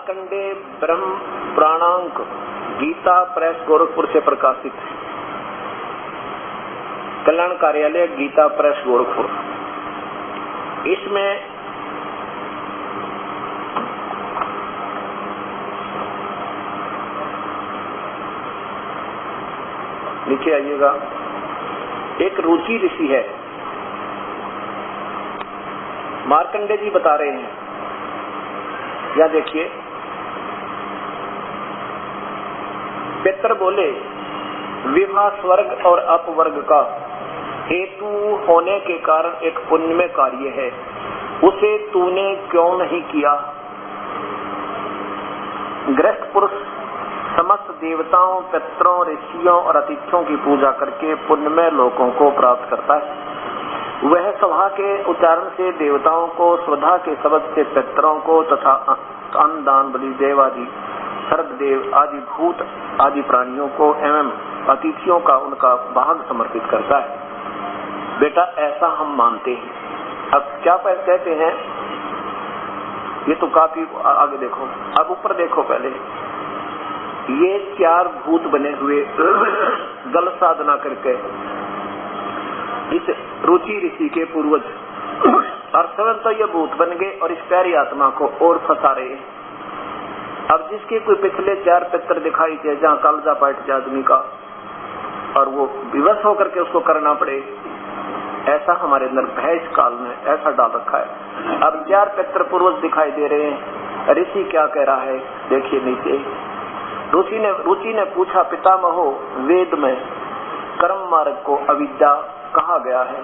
मार्कंडे ब्रह्म प्राणांक Gita press Gorakhpur से प्रकाशित है। कल्याण कार्यालय गीता प्रेस गोरखपुर। इसमें नीचे आइएगा, एक रुचि ऋषि है, मार्कंडे जी बता रहे हैं, या देखिए, पितर बोले विवाह स्वर्ग और अपवर्ग का हेतु होने के कारण एक पुण्यमय कार्य है, उसे तूने क्यों नहीं किया? गृहस्थ पुरुष समस्त देवताओं, पितरों, ऋषियों और अतिथियों की पूजा करके पुण्यमय लोकों को प्राप्त करता है। वह सभा के उच्चारण से देवताओं को, स्वधा के शब्द से पितरों को तथा अन्न दान बलि देव आदि सर्वदेव आदि भूत आदि प्राणियों को एवं अतिथियों का उनका भाग समर्पित करता है। बेटा ऐसा हम मानते हैं। अब क्या कहते हैं, ये तो काफी आगे देखो, अब ऊपर देखो, पहले ये 4 भूत बने हुए गल साधना करके इस रुचि ऋषि के पूर्वज और स्वयं तो ये भूत बन गए और इस प्यारी आत्मा को और फंसा रहे हैं। अब जिसके कोई पिछले 4 पितर दिखाई दे जहाँ कालजा पाट जाए आदमी का और वो विवश होकर के उसको करना पड़े, ऐसा हमारे अंदर भय इस काल में ऐसा डाल रखा है। अब 4 पितर पूर्वज दिखाई दे रहे हैं। ऋषि क्या कह रहा है, देखिए नीचे। रुचि ने पूछा, पितामहो, वेद में कर्म मार्ग को अविद्या कहा गया है,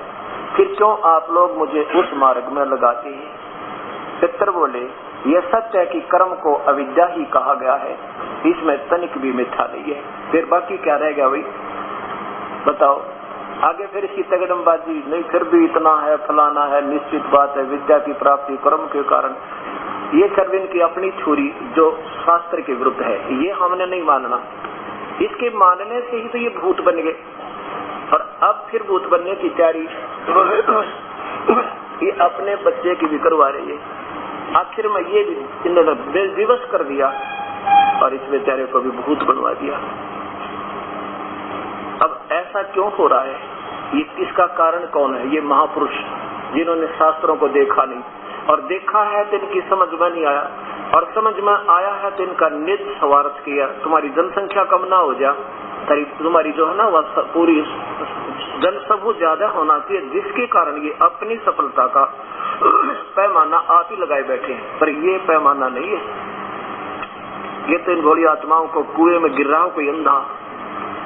फिर क्यों आप लोग मुझे उस मार्ग में लगाते हैं? पितर बोले, यह सत्य है कि कर्म को अविद्या ही कहा गया है, इसमें तनिक भी मिथ्या नहीं है। फिर बाकी क्या रह गया भाई, बताओ आगे? फिर इसकी तगड़मबाजी नहीं, फिर भी इतना है, फलाना है, निश्चित बात है, विद्या की प्राप्ति कर्म के कारण। ये सर्व इनकी अपनी छुरी जो शास्त्र के विरुद्ध है, ये हमने नहीं मानना। इसके मानने से ही तो ये भूत बन गए और अब फिर भूत बनने की तैयारी ये अपने बच्चे की भी करवा रही है। आखिर में ये इन्होंने विवश कर दिया और इस बेचारे को भी भूत बनवा दिया। अब ऐसा क्यों हो रहा है, ये इसका कारण कौन है? ये महापुरुष जिन्होंने शास्त्रों को देखा नहीं, और देखा है तो इनकी समझ में नहीं आया, और समझ में आया है तो इनका निज स्वार्थ किया। तुम्हारी जनसंख्या कम ना हो जा, तुम्हारी जो है ना वह पूरी जनसमूह ज्यादा होना चाहिए, जिसके कारण ये अपनी सफलता का पैमाना आप ही लगाए बैठे हैं। पर ये पैमाना नहीं है, ये तो इन भोली आत्माओं को कुएं में गिर रहा हो कोई अंधा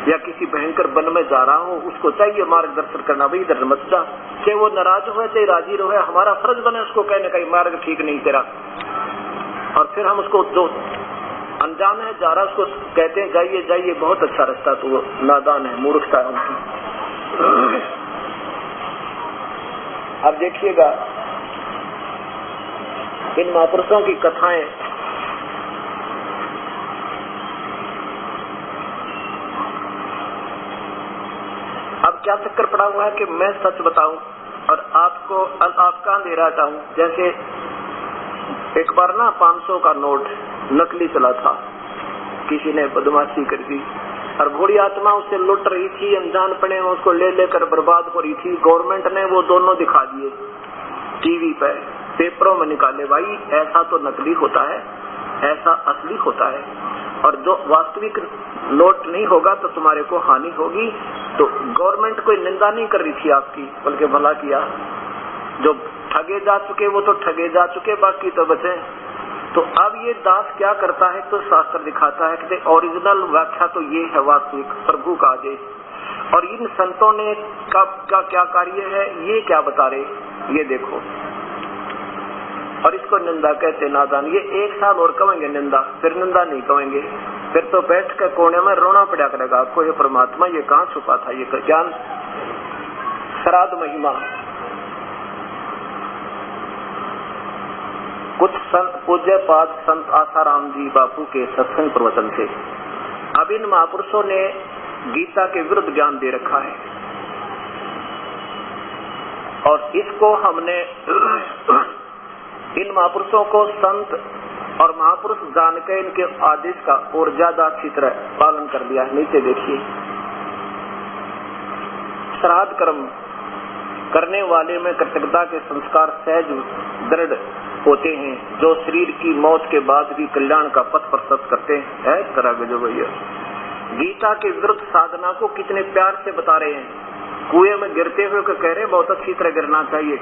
या किसी भयंकर वन में जा रहा हो, उसको चाहिए मार्गदर्शन करना, भाई इधर मत जा। चाहे वो नाराज हो चाहे राजी रहे, हमारा फर्ज बने उसको कहने का मार्ग ठीक नहीं तेरा। और फिर हम उसको जो अनजान है जा रहा उसको कहते हैं जाइए जाइए, बहुत अच्छा रास्ता, तो वो नादान है, मूर्खता है उनकी। अब देखिएगा इन महापुरुषों की कथाएं अब क्या चक्कर पड़ा हुआ है कि मैं सच बताऊं और आपका अंधेरा हटाऊं। जैसे एक बार ना 500 का नोट नकली चला था, किसी ने बदमाशी कर दी और भोड़ी आत्मा उसे लुट रही थी, अनजान पड़े में उसको ले लेकर बर्बाद हो रही थी। गवर्नमेंट ने वो दोनों दिखा दिए टीवी पे, पेपरों में निकाले, भाई ऐसा तो नकली होता है, ऐसा असली होता है, और जो वास्तविक नोट नहीं होगा तो तुम्हारे को हानि होगी। तो गवर्नमेंट कोई निंदा नहीं कर रही थी आपकी, बल्कि भला किया। जो ठगे जा चुके वो तो ठगे जा चुके, बाकी तो बचे। तो अब ये दास क्या करता है, तो शास्त्र दिखाता है कि ओरिजिनल व्याख्या तो ये है वास्तविक प्रभु का आदेश, और इन संतों ने का क्या कार्य है ये क्या बता रहे, ये देखो। और इसको निंदा कहते, नादान। ये 1 साल और कहेंगे निंदा, फिर निंदा नहीं कहेंगे, फिर तो बैठ कर कोने में रोना पड़ा करेगा आपको, ये परमात्मा ये कहाँ छुपा था ये ज्ञान। श्राद्ध महिमा कुछ संत पूज्य पाद संत आसाराम जी बापू के सत्संग प्रवचन से। अब इन महापुरुषों ने गीता के विरुद्ध ज्ञान दे रखा है और इसको हमने इन महापुरुषों को संत और महापुरुष जान के इनके आदेश का और ज्यादा अच्छी तरह पालन कर लिया। नीचे देखिए, श्राद्ध कर्म करने वाले में कृतज्ञता के संस्कार सहज दृढ़ होते हैं, जो शरीर की मौत के बाद भी कल्याण का पथ प्रशस्त करते हैं। तरह जो भैया गीता के विरुद्ध साधना को कितने प्यार से बता रहे हैं। कुएं में गिरते हुए को कह रहे हैं बहुत अच्छी तरह गिरना चाहिए,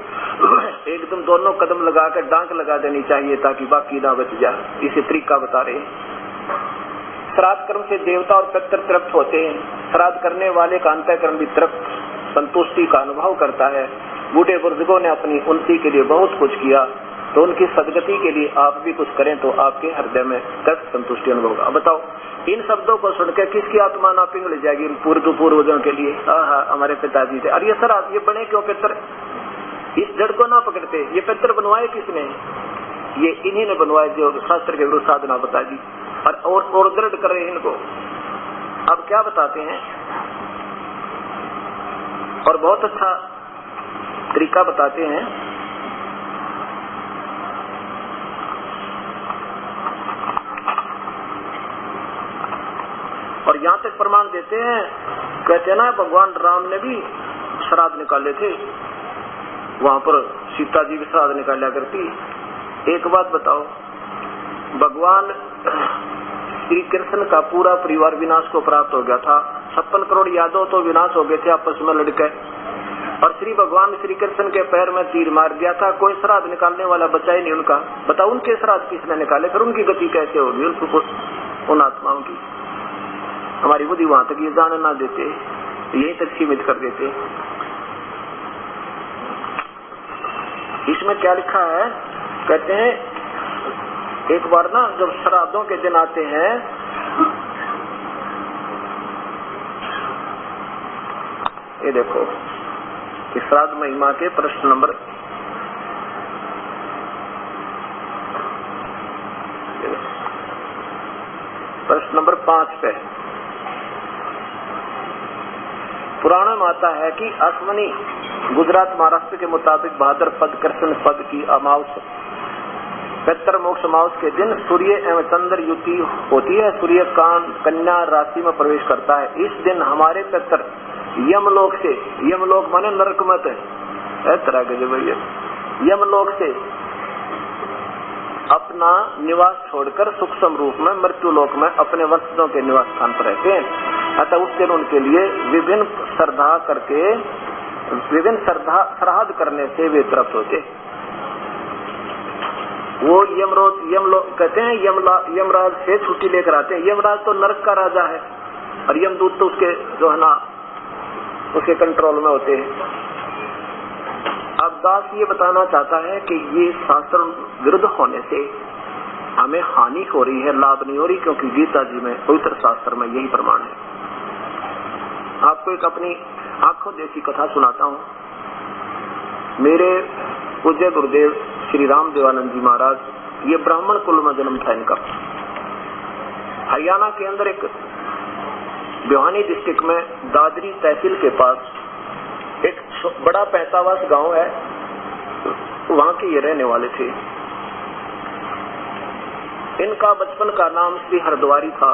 एकदम दोनों कदम लगा कर डांक लगा देनी चाहिए ताकि बाकी ना बच जाए। इसे तरीका बता रहे हैं। श्राद्ध कर्म से देवता और पितृ तृप्त होते हैं। श्राद्ध करने वाले का अंतःकरण भी तृप्त संतुष्टि का अनुभव करता है। बूढ़े बुजुर्गों ने अपनी उन्नति के लिए बहुत कुछ किया, तो उनकी सदगति के लिए आप भी कुछ करें तो आपके हृदय में तृप्त संतुष्टि अनुभव होगा। बताओ, इन शब्दों को सुनकर किसकी आत्मा ना पिघल जाएगी पूर्वजों के लिए। हमारे पिताजी थे। अरे सर आप ये बने क्यों पितर? इस जड़ को ना पकड़ते। ये पितर बनवाए किसने? ये इन्हीं ने बनवाए जो शास्त्र के विरुद्ध साधना बता दी और दृढ़ कर रहे हैं इनको। अब क्या बताते हैं, और बहुत अच्छा तरीका बताते हैं। और यहाँ तक प्रमाण देते हैं, कहते हैं ना भगवान राम ने भी श्राद्ध निकाले थे, वहां पर सीता जी भी श्राद्ध निकाला करती। एक बात बताओ, भगवान श्री कृष्ण का पूरा परिवार विनाश को प्राप्त हो गया था। 56 करोड़ यादव तो विनाश हो गए थे आपस में लड़के, और श्री भगवान श्री कृष्ण के पैर में तीर मार दिया था। कोई श्राद्ध निकालने वाला बचा ही नहीं उनका। बताओ उनके श्राद्ध किसने निकाले? फिर उनकी गति कैसे होगी उन आत्माओं की? हमारी बुद्धि वहां तक ये जाने ना देते, यही तक सीमित कर देते। इसमें क्या लिखा है, कहते हैं एक बार ना जब श्राद्धों के दिन आते हैं, ये देखो कि श्राद्ध महिमा के प्रश्न नंबर प्रश्न नंबर 5 पे पुराण में आता है कि अश्वनी गुजरात महाराष्ट्र के मुताबिक भाद्र पद कृष्ण पद की अमावस पितृ मोक्ष अमावस के दिन सूर्य एवं चंद्र युति होती है। सूर्य कन्या राशि में प्रवेश करता है। इस दिन हमारे पितृ यमलोक से, यमलोक माने नरक मत है तरह के जो भैया, यमलोक से अपना निवास छोड़कर सूक्ष्म रूप में मृत्युलोक में अपने वंशजों के निवास स्थान पर रहते हैं। अतः उस दिन उनके लिए विभिन्न श्राद्ध करने से वे तृप्त होते। वो यमलोक कहते हैं, यमराज से छुट्टी लेकर आते हैं। यमराज तो नरक का राजा है और यमदूत तो उसके जो है ना उसके कंट्रोल में होते हैं। अब दास ये बताना चाहता है कि ये शास्त्र विरुद्ध होने से हमें हानि हो रही है, लाभ नहीं हो रही, क्योंकि गीता जी में पवित्र शास्त्र में यही प्रमाण है। आपको एक अपनी आंखों जैसी कथा सुनाता हूँ। मेरे पूज्य गुरुदेव श्री राम देवानंद जी महाराज, ये ब्राह्मण कुल में जन्म था इनका। हरियाणा के अंदर एक भिवानी डिस्ट्रिक्ट में दादरी तहसील के पास एक बड़ा पैतावास गांव है, वहां के ये रहने वाले थे। इनका बचपन का नाम श्री हरद्वारी था।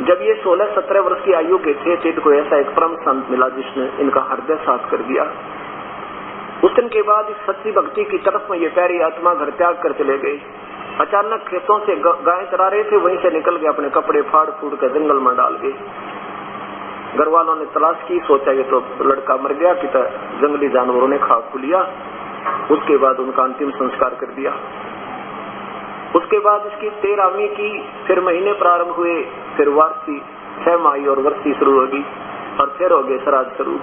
जब ये 16-17 वर्ष की आयु के थे तो इनको ऐसा एक परम संत मिला जिसने इनका हृदय साफ कर दिया। उस दिन के बाद इस सच्ची भक्ति की तरफ में ये प्यारी आत्मा घर त्याग कर चले गए। अचानक खेतों से गाय चरा रहे थे, वहीं से निकल गए, अपने कपड़े फाड़ फूड़ कर जंगल में डाल गए। घर वालों ने तलाश की, सोचा ये तो लड़का मर गया कि जंगली जानवरों ने खा खू लिया। उसके बाद उनका अंतिम संस्कार कर दिया। उसके बाद इसकी 13वीं की फिर महीने प्रारंभ हुए, फिर वार्षी 6 माही और वर्षी शुरू होगी और फिर हो गए श्राद्ध शुरू।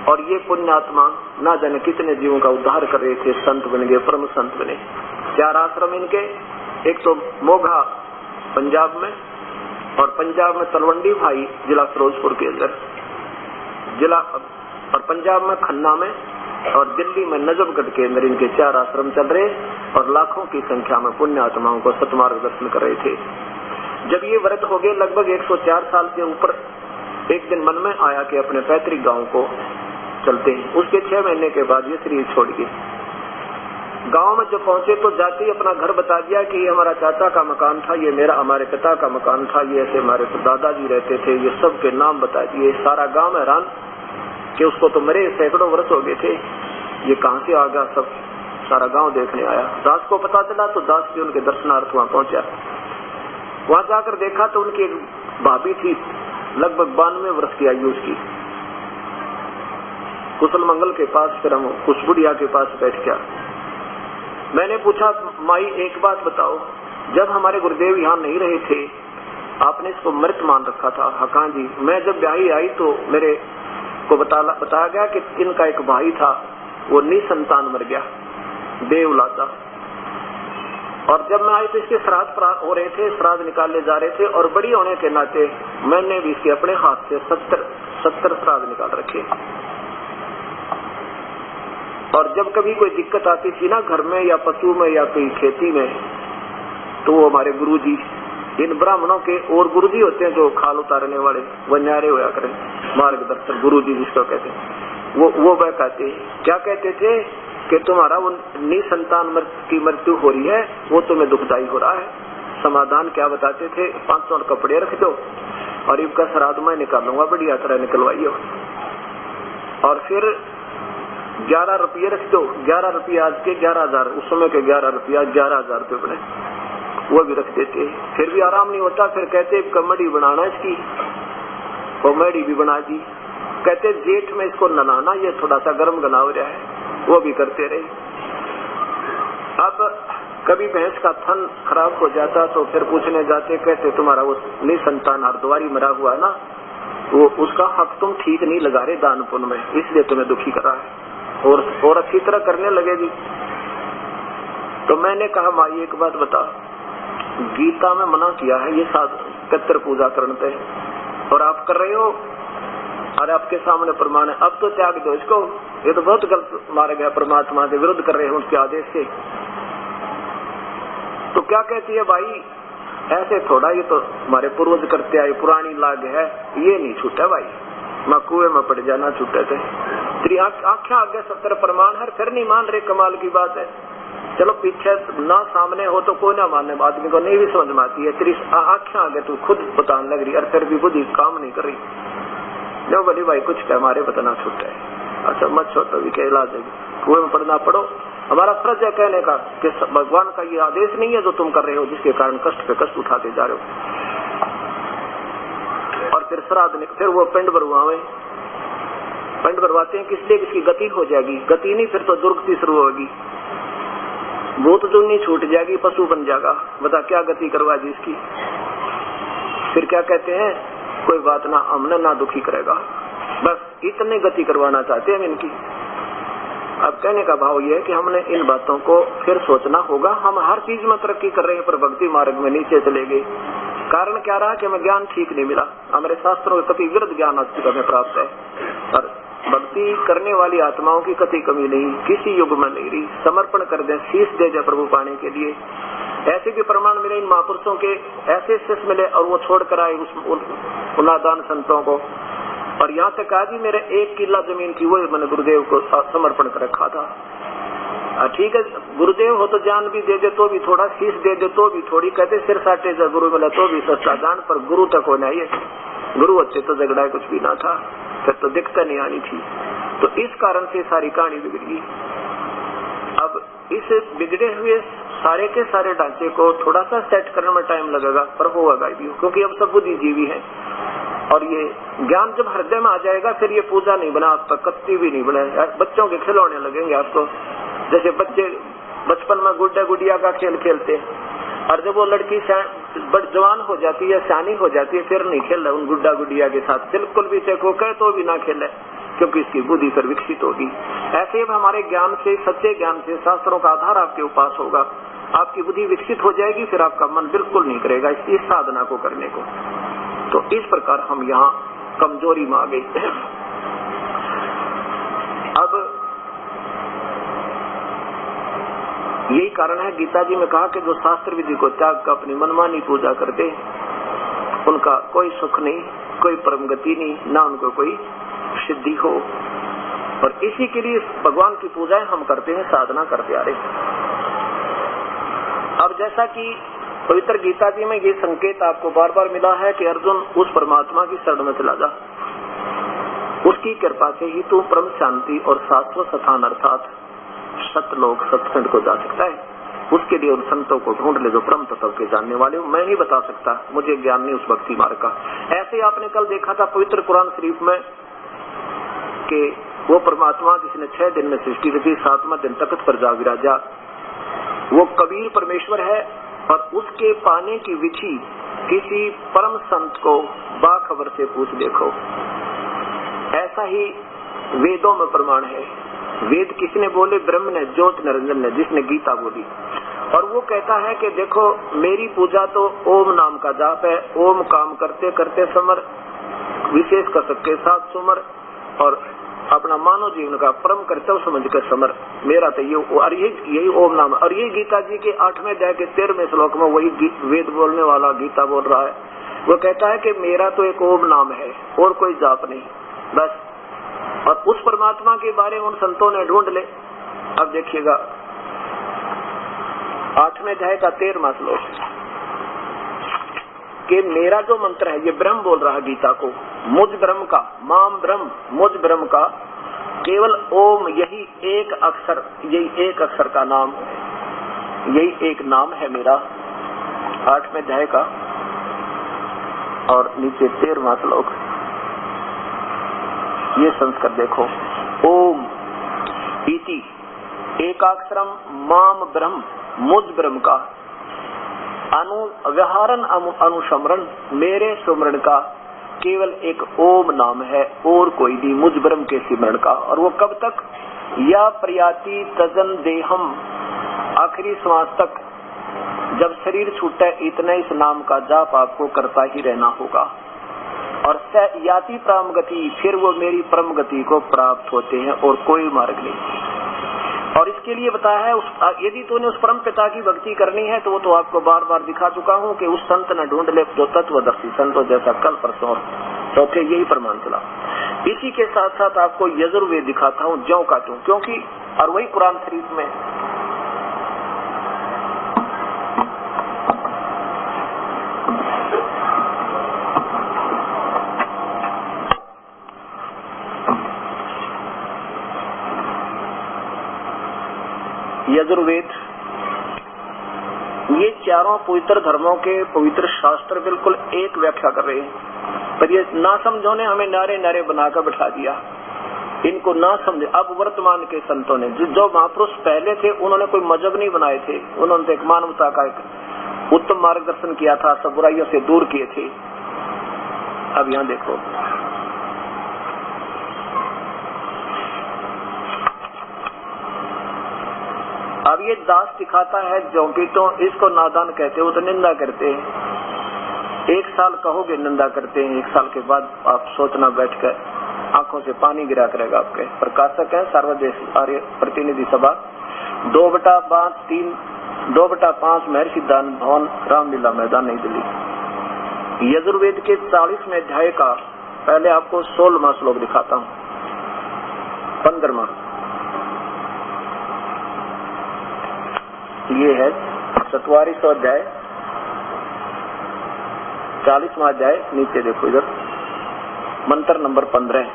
और ये पुण्यात्मा ना जाने कितने जीवों का उद्धार कर रहे थे, संत बन गए, परम संत बने। 4 आश्रम इनके, एक तो मोघा पंजाब में, और पंजाब में तलवंडी भाई जिला फिरोजपुर के अंदर जिला, और पंजाब में खन्ना में, और दिल्ली में नजफगढ़ के अंदर इनके 4 आश्रम चल रहे और लाखों की संख्या में पुण्य आत्माओं को सतमार्ग दर्शन कर रहे थे। जब ये व्रत हो गए लगभग 104 साल के ऊपर, एक दिन मन में आया कि अपने पैतृक गांव को चलते हैं। उसके 6 महीने के बाद ये शरीर छोड़ गए। गांव में जब पहुंचे तो जाते ही अपना घर बता दिया कि ये हमारा चाचा का मकान था, ये मेरा हमारे पिता का मकान था, ये ऐसे हमारे दादाजी रहते थे, ये सब के नाम बता दिए। सारा गांव हैरान कि उसको तो मरे सैकड़ों वर्ष हो गए थे, ये कहां से आ गया। सब सारा गांव देखने आया। दास को पता चला तो दास भी उनके दर्शनार्थ वहां पहुंचा। वहां जाकर देखा तो उनकी एक भाभी थी, लगभग 92 वर्ष की आयु उसकी। कुशल मंगल के पास फिर हम उस बुढ़िया के पास बैठ गया। मैंने पूछा, माई एक बात बताओ, जब हमारे गुरुदेव यहाँ नहीं रहे थे आपने इसको मृत मान रखा था? हाँ जी। मैं जब ब्याही आई तो मेरे को बताया गया कि इनका एक भाई था, वो निसंतान मर गया, बेऔलादा। और जब मैं आई तो इसके श्राद्ध हो रहे थे, श्राद्ध निकाले जा रहे थे, और बड़ी होने के नाते मैंने भी इसके अपने हाथ से 70 श्राद्ध निकाल रखे। और जब कभी कोई दिक्कत आती थी ना घर में या पशु में या कोई खेती में, तो वो हमारे गुरुजी, इन ब्राह्मणों के और गुरुजी होते हैं जो खाल उतारने वाले, वन्यारे होया करें, मार्गदर्शक गुरुजी जिसको कहते हैं, वो वह कहते क्या कहते थे कि तुम्हारा वो निसंतान की मृत्यु हो रही है, वो तुम्हें दुखदायी हो रहा है। समाधान क्या बताते थे? 500 कपड़े रख दो और इनका श्राद्ध मैं निकालूंगा, बढ़िया तरह निकलवाइयो। और फिर 11 रुपये रख दो, 11 रुपये आज के 11,000, उस समय के 11 रुपया 11,000 रुपये बने, वो भी रख देते। फिर भी आराम नहीं होता, फिर कहते कमड़ी बनाना इसकी, वो मड़ी भी बना दी। कहते जेठ में इसको नलाना, ये थोड़ा सा गर्म गना हो रहा है, वो भी करते रहे। अब कभी भैंस का थन खराब हो जाता तो फिर पूछने जाते, कहते तुम्हारा वो निसंतान हरद्वारी मरा हुआ है ना, वो उसका हक तुम ठीक नहीं लगा रहे दान पुण्य में, इसलिए तुम्हें दुखी कर रहा है। और अच्छी तरह करने लगे जी। तो मैंने कहा, माई एक बात बता, गीता में मना किया है ये पितृ पूजा करने पे, और आप कर रहे हो, और आपके सामने प्रमाण है, अब तो त्याग दो इसको, ये तो बहुत गलत मार्ग है, परमात्मा के विरुद्ध कर रहे हो उसके आदेश से। तो क्या कहती है भाई, ऐसे थोड़ा, ये तो हमारे पूर्वज करते आए, पुरानी लाग है, ये नहीं छूटा भाई, मैं कुएं में पड़ जाना छूटे थे। तेरी आंखें आगे 70 प्रमाण है, फिर नहीं मान रहे, कमाल की बात है। चलो पीछे ना सामने हो तो कोई ना मानने, आदमी को नहीं भी समझ में आती है, तेरी आंखें आगे तू खुद बताने लग रही, और फिर भी बुद्धि काम नहीं कर रही। जो बोली भाई कुछ क्या हमारे बताना छूटा है, अच्छा मत छोड़ो, भी क्या इलाज है, कुएं में पड़ना पड़ो। हमारा फर्ज है कहने का कि भगवान का ये आदेश नहीं है जो तुम कर रहे हो, जिसके कारण कष्ट पे कष्ट उठाते जा रहे हो। और फिर श्राद्ध, फिर वो पिंड भरवावे, पिंड भरवाते हैं किस लिए? किसकी गति हो जाएगी, गति नहीं फिर तो दुर्गति शुरू होगी, भूत जुनी छूट जाएगी, पशु बन जाएगा। बता क्या गति करवा जी इसकी। फिर क्या कहते हैं, कोई बात ना, हमने ना दुखी करेगा, बस इतनी गति करवाना चाहते हैं इनकी। अब कहने का भाव ये है कि हमने इन बातों को फिर सोचना होगा। हम हर चीज में तरक्की कर रहे हैं पर भक्ति मार्ग में नीचे चले गए। कारण क्या रहा कि हमें ज्ञान ठीक नहीं मिला, हमारे शास्त्रों के कति विरुद्ध ज्ञान हमें प्राप्त है, और भक्ति करने वाली आत्माओं की कति कमी नहीं, किसी युग में नहीं रही। समर्पण कर दे, शीश दे जाए प्रभु पाने के लिए। ऐसे भी प्रमाण मिले इन महापुरुषों के, ऐसे शीश मिले और वो छोड़कर आए उस नादान संतों को। और यहाँ तक आज ही मेरे 1 किला जमीन थी, वो मैंने गुरुदेव को समर्पण कर रखा था। ठीक है, गुरुदेव हो तो जान भी दे दे तो भी थोड़ा, शीश दे दे तो भी थोड़ी, कहते सिर साटे जा गुरु मिला तो भी सस्ता जान, पर गुरु तक होना ही। गुरु अच्छे तो झगड़ा कुछ भी ना था, फिर तो दिक्कत नहीं आनी थी। तो इस कारण से सारी कहानी बिगड़ गई। अब इस बिगड़े हुए सारे के सारे ढांचे को थोड़ा सा सेट करने में टाइम लगेगा, पर होगा भी, क्योंकि अब सब बुद्धिजीवी है। और ये ज्ञान जब हृदय में आ जाएगा फिर ये पूजा नहीं बना, आपका कत्ती भी नहीं बना, बच्चों के खिलौने लगेंगे आपको। जैसे बच्चे बचपन में गुड्डा गुड़िया का खेल खेलते, और जब वो लड़की जवान हो जाती है, सियानी हो जाती है, फिर नहीं खेल उन गुड्डा गुड़िया के साथ, बिल्कुल भी को कहे तो भी ना खेले, क्योंकि इसकी बुद्धि फिर विकसित होगी। ऐसे अब हमारे ज्ञान से, सच्चे ज्ञान से, शास्त्रों का आधार आपके उपास होगा, आपकी बुद्धि विकसित हो जाएगी, फिर आपका मन बिल्कुल नहीं करेगा इस साधना को करने को। तो इस प्रकार हम यहाँ कमजोरी में आ गए। अब यही कारण है गीता जी में कहा कि जो शास्त्र विधि को त्याग कर अपनी मनमानी पूजा करते, उनका कोई सुख नहीं, कोई परम गति नहीं, ना उनको कोई सिद्धि हो। और इसी के लिए भगवान की पूजाएं हम करते हैं, साधना करते आ रहे हैं। अब जैसा कि पवित्र गीता जी में ये संकेत आपको बार बार मिला है कि अर्जुन उस परमात्मा की शरण में चला जा, उसकी कृपा से ही तू परम शांति और शाश्वत स्थान अर्थात सतलोक सत्संग को जा सकता है। उसके लिए उन संतों को ढूंढ ले जो परम तत्व के जानने वाले हो। मैं नहीं बता सकता, मुझे ज्ञान नहीं उस भक्ति मार्ग का। ऐसे आपने कल देखा था पवित्र कुरान शरीफ में कि वो परमात्मा जिसने 6 दिन में सृष्टि रची, 7वां दिन तख्त पर जा विराजा, वो कबीर परमेश्वर है। और उसके पाने की विधि किसी परम संत को बाखबर से पूछ देखो। ऐसा ही वेदों में प्रमाण है। वेद किसने बोले? ब्रह्म ने, ज्योत निरंजन ने, जिसने गीता बोली। और वो कहता है कि देखो मेरी पूजा तो ओम नाम का जाप है। ओम काम करते करते समर, विशेष कसक के साथ सुमर, और अपना मानव जीवन का परम कर्तव्य समझकर समर। मेरा तो यही ओम नाम। और ये गीता जी के 8वें अध्याय के 13वें श्लोक में वही वेद बोलने वाला गीता बोल रहा है। वो कहता है कि मेरा तो एक ओम नाम है और कोई जाप नहीं, बस। और उस परमात्मा के बारे में उन संतों ने ढूंढ ले। अब देखिएगा 8वें अध्याय का 13वां श्लोक कि मेरा जो मंत्र है, ये ब्रह्म बोल रहा है गीता को, मुझ ब्रह्म का, माम ब्रह्म, मुझ ब्रह्म का केवल ओम, यही एक अक्षर का नाम है, यही एक नाम है मेरा। 8वें अध्याय का और नीचे 13वां श्लोक, ये संस्कृत देखो। ओम इति एकाक्षरम माम ब्रह्म, मुझ ब्रह्म का व्यवहारन अनुसमरण, मेरे सुमरण का केवल एक ओम नाम है और कोई नहीं, मुझ ब्रह्म के सिमरण का। और वो कब तक? या प्रयाति तजन देहम, आखिरी श्वास तक, जब शरीर छूटे इतना इस नाम का जाप आपको करता ही रहना होगा। और स याति परम गति, फिर वो मेरी परम गति को प्राप्त होते हैं और कोई मार्ग नहीं। और इसके लिए बताया है यदि तूने उस परम पिता की भक्ति करनी है तो वो तो आपको बार बार दिखा चुका हूँ कि उस संत न ढूंढ ले जो तत्वदर्शी संतों जैसा। कल परसों चौथे यही प्रमाण चला। इसी के साथ साथ आपको यजुर्वेद दिखाता हूँ ज्यों का त्यों, क्योंकि और वही कुरान शरीफ में यजुर्वेद, ये चारों पवित्र धर्मों के पवित्र शास्त्र बिल्कुल एक व्याख्या कर रहे हैं। पर ये ना समझो ने हमें नारे नारे बनाकर बैठा दिया, इनको ना समझे। अब वर्तमान के संतों ने, जो महापुरुष पहले थे, उन्होंने कोई मजहब नहीं बनाए थे, उन्होंने तो एक मानवता का एक उत्तम मार्गदर्शन किया था, सब बुराइयों से दूर किए थे। अब यहाँ देखो, अब ये दास दिखाता है जोंकी, तो इसको नादान कहते हो तो निंदा करते हैं। 1 साल कहोगे निंदा करते हैं, 1 साल के बाद आप सोचना बैठकर, आंखों से पानी गिरा करेगा आपके। प्रकाशक है सर्वदेश आर्य प्रतिनिधि सभा, 2/5 महर्षि दान भवन, रामलीला मैदान, नई दिल्ली। यजुर्वेद के 40वें अध्याय का पहले आपको 16वां श्लोक दिखाता हूँ, 15वां। ये है 47वां अध्याय, 40वां अध्याय, नीचे देखो इधर मंत्र नंबर 15।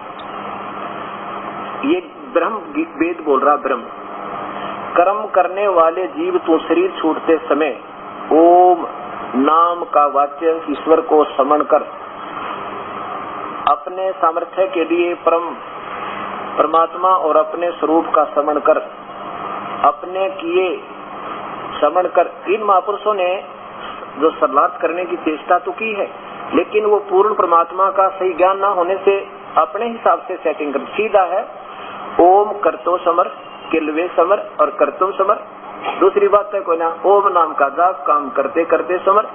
ये ब्रह्म वेद बोल रहा, ब्रह्म कर्म करने वाले जीव तू शरीर छूटते समय ओम नाम का वाक्य ईश्वर को स्मरण कर, अपने सामर्थ्य के लिए परमात्मा और अपने स्वरूप का स्मरण कर, अपने किए स्मरण कर। इन महापुरुषों ने जो सर्लार्थ करने की चेष्टा तो की है, लेकिन वो पूर्ण परमात्मा का सही ज्ञान ना होने से अपने हिसाब से सेटिंग कर। सीधा है ओम करतो समर, किलवे समर और करतुम समर। दूसरी बात है कोई ना, ओम नाम का जाप काम करते करते समर,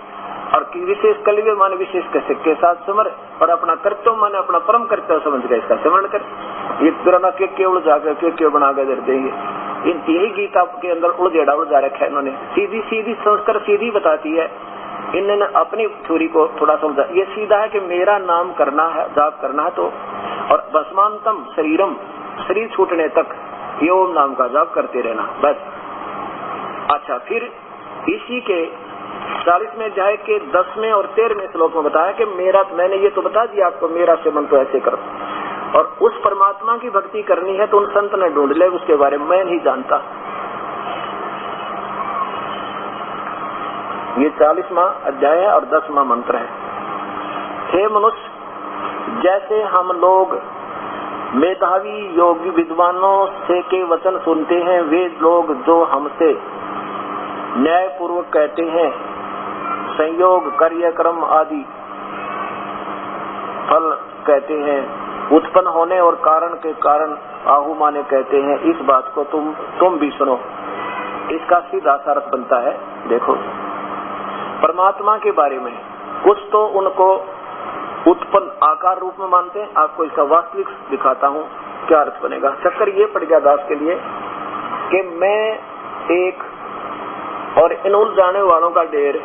और की विशेष कलवे मान विशेष के साथ समर, और अपना कर्तव्य माने अपना परम कर्तव्य समझ कर इसका स्मरण कर। ये पुराना के केवल जाकर के क्यों बना कर दे देंगे। यही गीता के अंदर उलझा रखा है इन्होंने। सीधी सीधी संस्कृत सीधी बताती है, इन्होंने अपनी थ्योरी को थोड़ा समझा। ये सीधा है कि मेरा नाम करना है, जाप करना है तो, और भस्मांतम शरीरम, शरीर छूटने तक ये ओम नाम का जाप करते रहना बस। अच्छा, फिर इसी के 40वें अध्याय के 10वें और 13वें श्लोक में बताया कि मेरा, मैंने ये तो बता दिया आपको, मेरा सेवन तो ऐसे करो, और उस परमात्मा की भक्ति करनी है तो उन संत ने ढूंढ ले, उसके बारे में मैं नहीं जानता। ये 40वां अध्याय है और 10वां मंत्र है। हे मनुष्य, जैसे हम लोग मेधावी योगी विद्वानों से के वचन सुनते हैं, वे लोग जो हमसे न्याय पूर्वक कहते हैं, संयोग कार्यक्रम आदि फल कहते हैं, उत्पन्न होने और कारण के कारण आहु माने कहते हैं, इस बात को तुम भी सुनो। इसका सीधा सा अर्थ बनता है, देखो परमात्मा के बारे में कुछ तो उनको उत्पन्न आकार रूप में मानते हैं, आपको इसका वास्तविक दिखाता हूँ क्या अर्थ बनेगा। चक्कर ये पड़ गया दास के लिए कि मैं एक और इन उलझाने वालों का ढेर,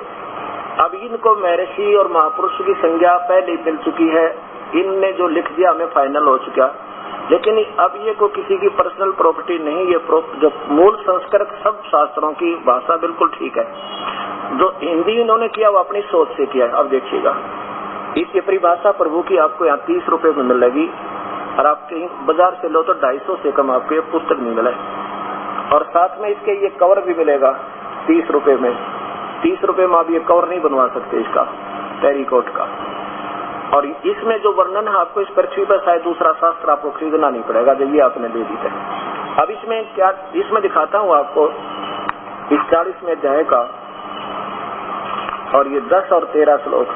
अब इनको महर्षि और महापुरुष की संज्ञा पहले मिल चुकी है, इनने जो लिख दिया हमें फाइनल हो चुका, लेकिन अब ये को किसी की पर्सनल प्रॉपर्टी नहीं, ये जो मूल संस्कृत सब शास्त्रों की भाषा बिल्कुल ठीक है, जो हिंदी इन्होंने किया वो अपनी सोच से किया है। अब देखिएगा, इसकी परिभाषा प्रभु की आपको यहाँ 30 रुपए में मिलेगी, और आप कहीं बाजार से लो तो 250 से कम आपको ये पुस्तक नहीं मिले, और साथ में इसके ये कवर भी मिलेगा 30 रुपए में। 30 रुपए में आप ये कवर नहीं बनवा सकते इसका, टेरिकॉट का। और इसमें जो वर्णन है आपको इस पृथ्वी पर शायद दूसरा शास्त्र आपको खरीदना नहीं पड़ेगा, जब ये आपने ले दी है। अब इसमें क्या, इसमें दिखाता हूँ आपको इस 40वें अध्याय का, और ये 10 और 13 श्लोक,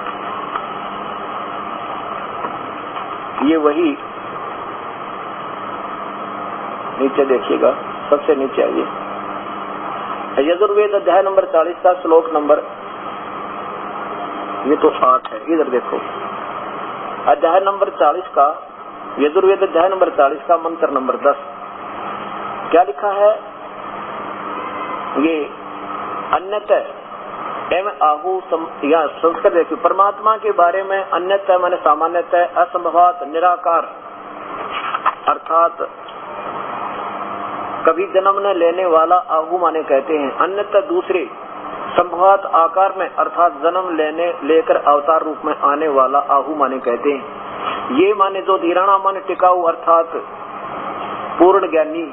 ये वही नीचे देखिएगा, सबसे नीचे आइए, यजुर्वेद अध्याय नंबर 40 का श्लोक नंबर, ये तो 8 है, इधर देखो, अध्याय नंबर 40 का, यजुर्वेद अध्याय नंबर 40 का मंत्र नंबर 10 क्या लिखा है, ये अन्यतः एवं आहु या संस्कृत देखिए, परमात्मा के बारे में अन्यतः माने सामान्यतः, असंभवात निराकार अर्थात कभी जन्म न लेने वाला आहु माने कहते हैं, अन्यतः दूसरे संभवात आकार में अर्थात जन्म लेकर अवतार रूप में आने वाला आहु माने कहते हैं। ये माने जो धीराणा माने टिकाऊ अर्थात पूर्ण ज्ञानी,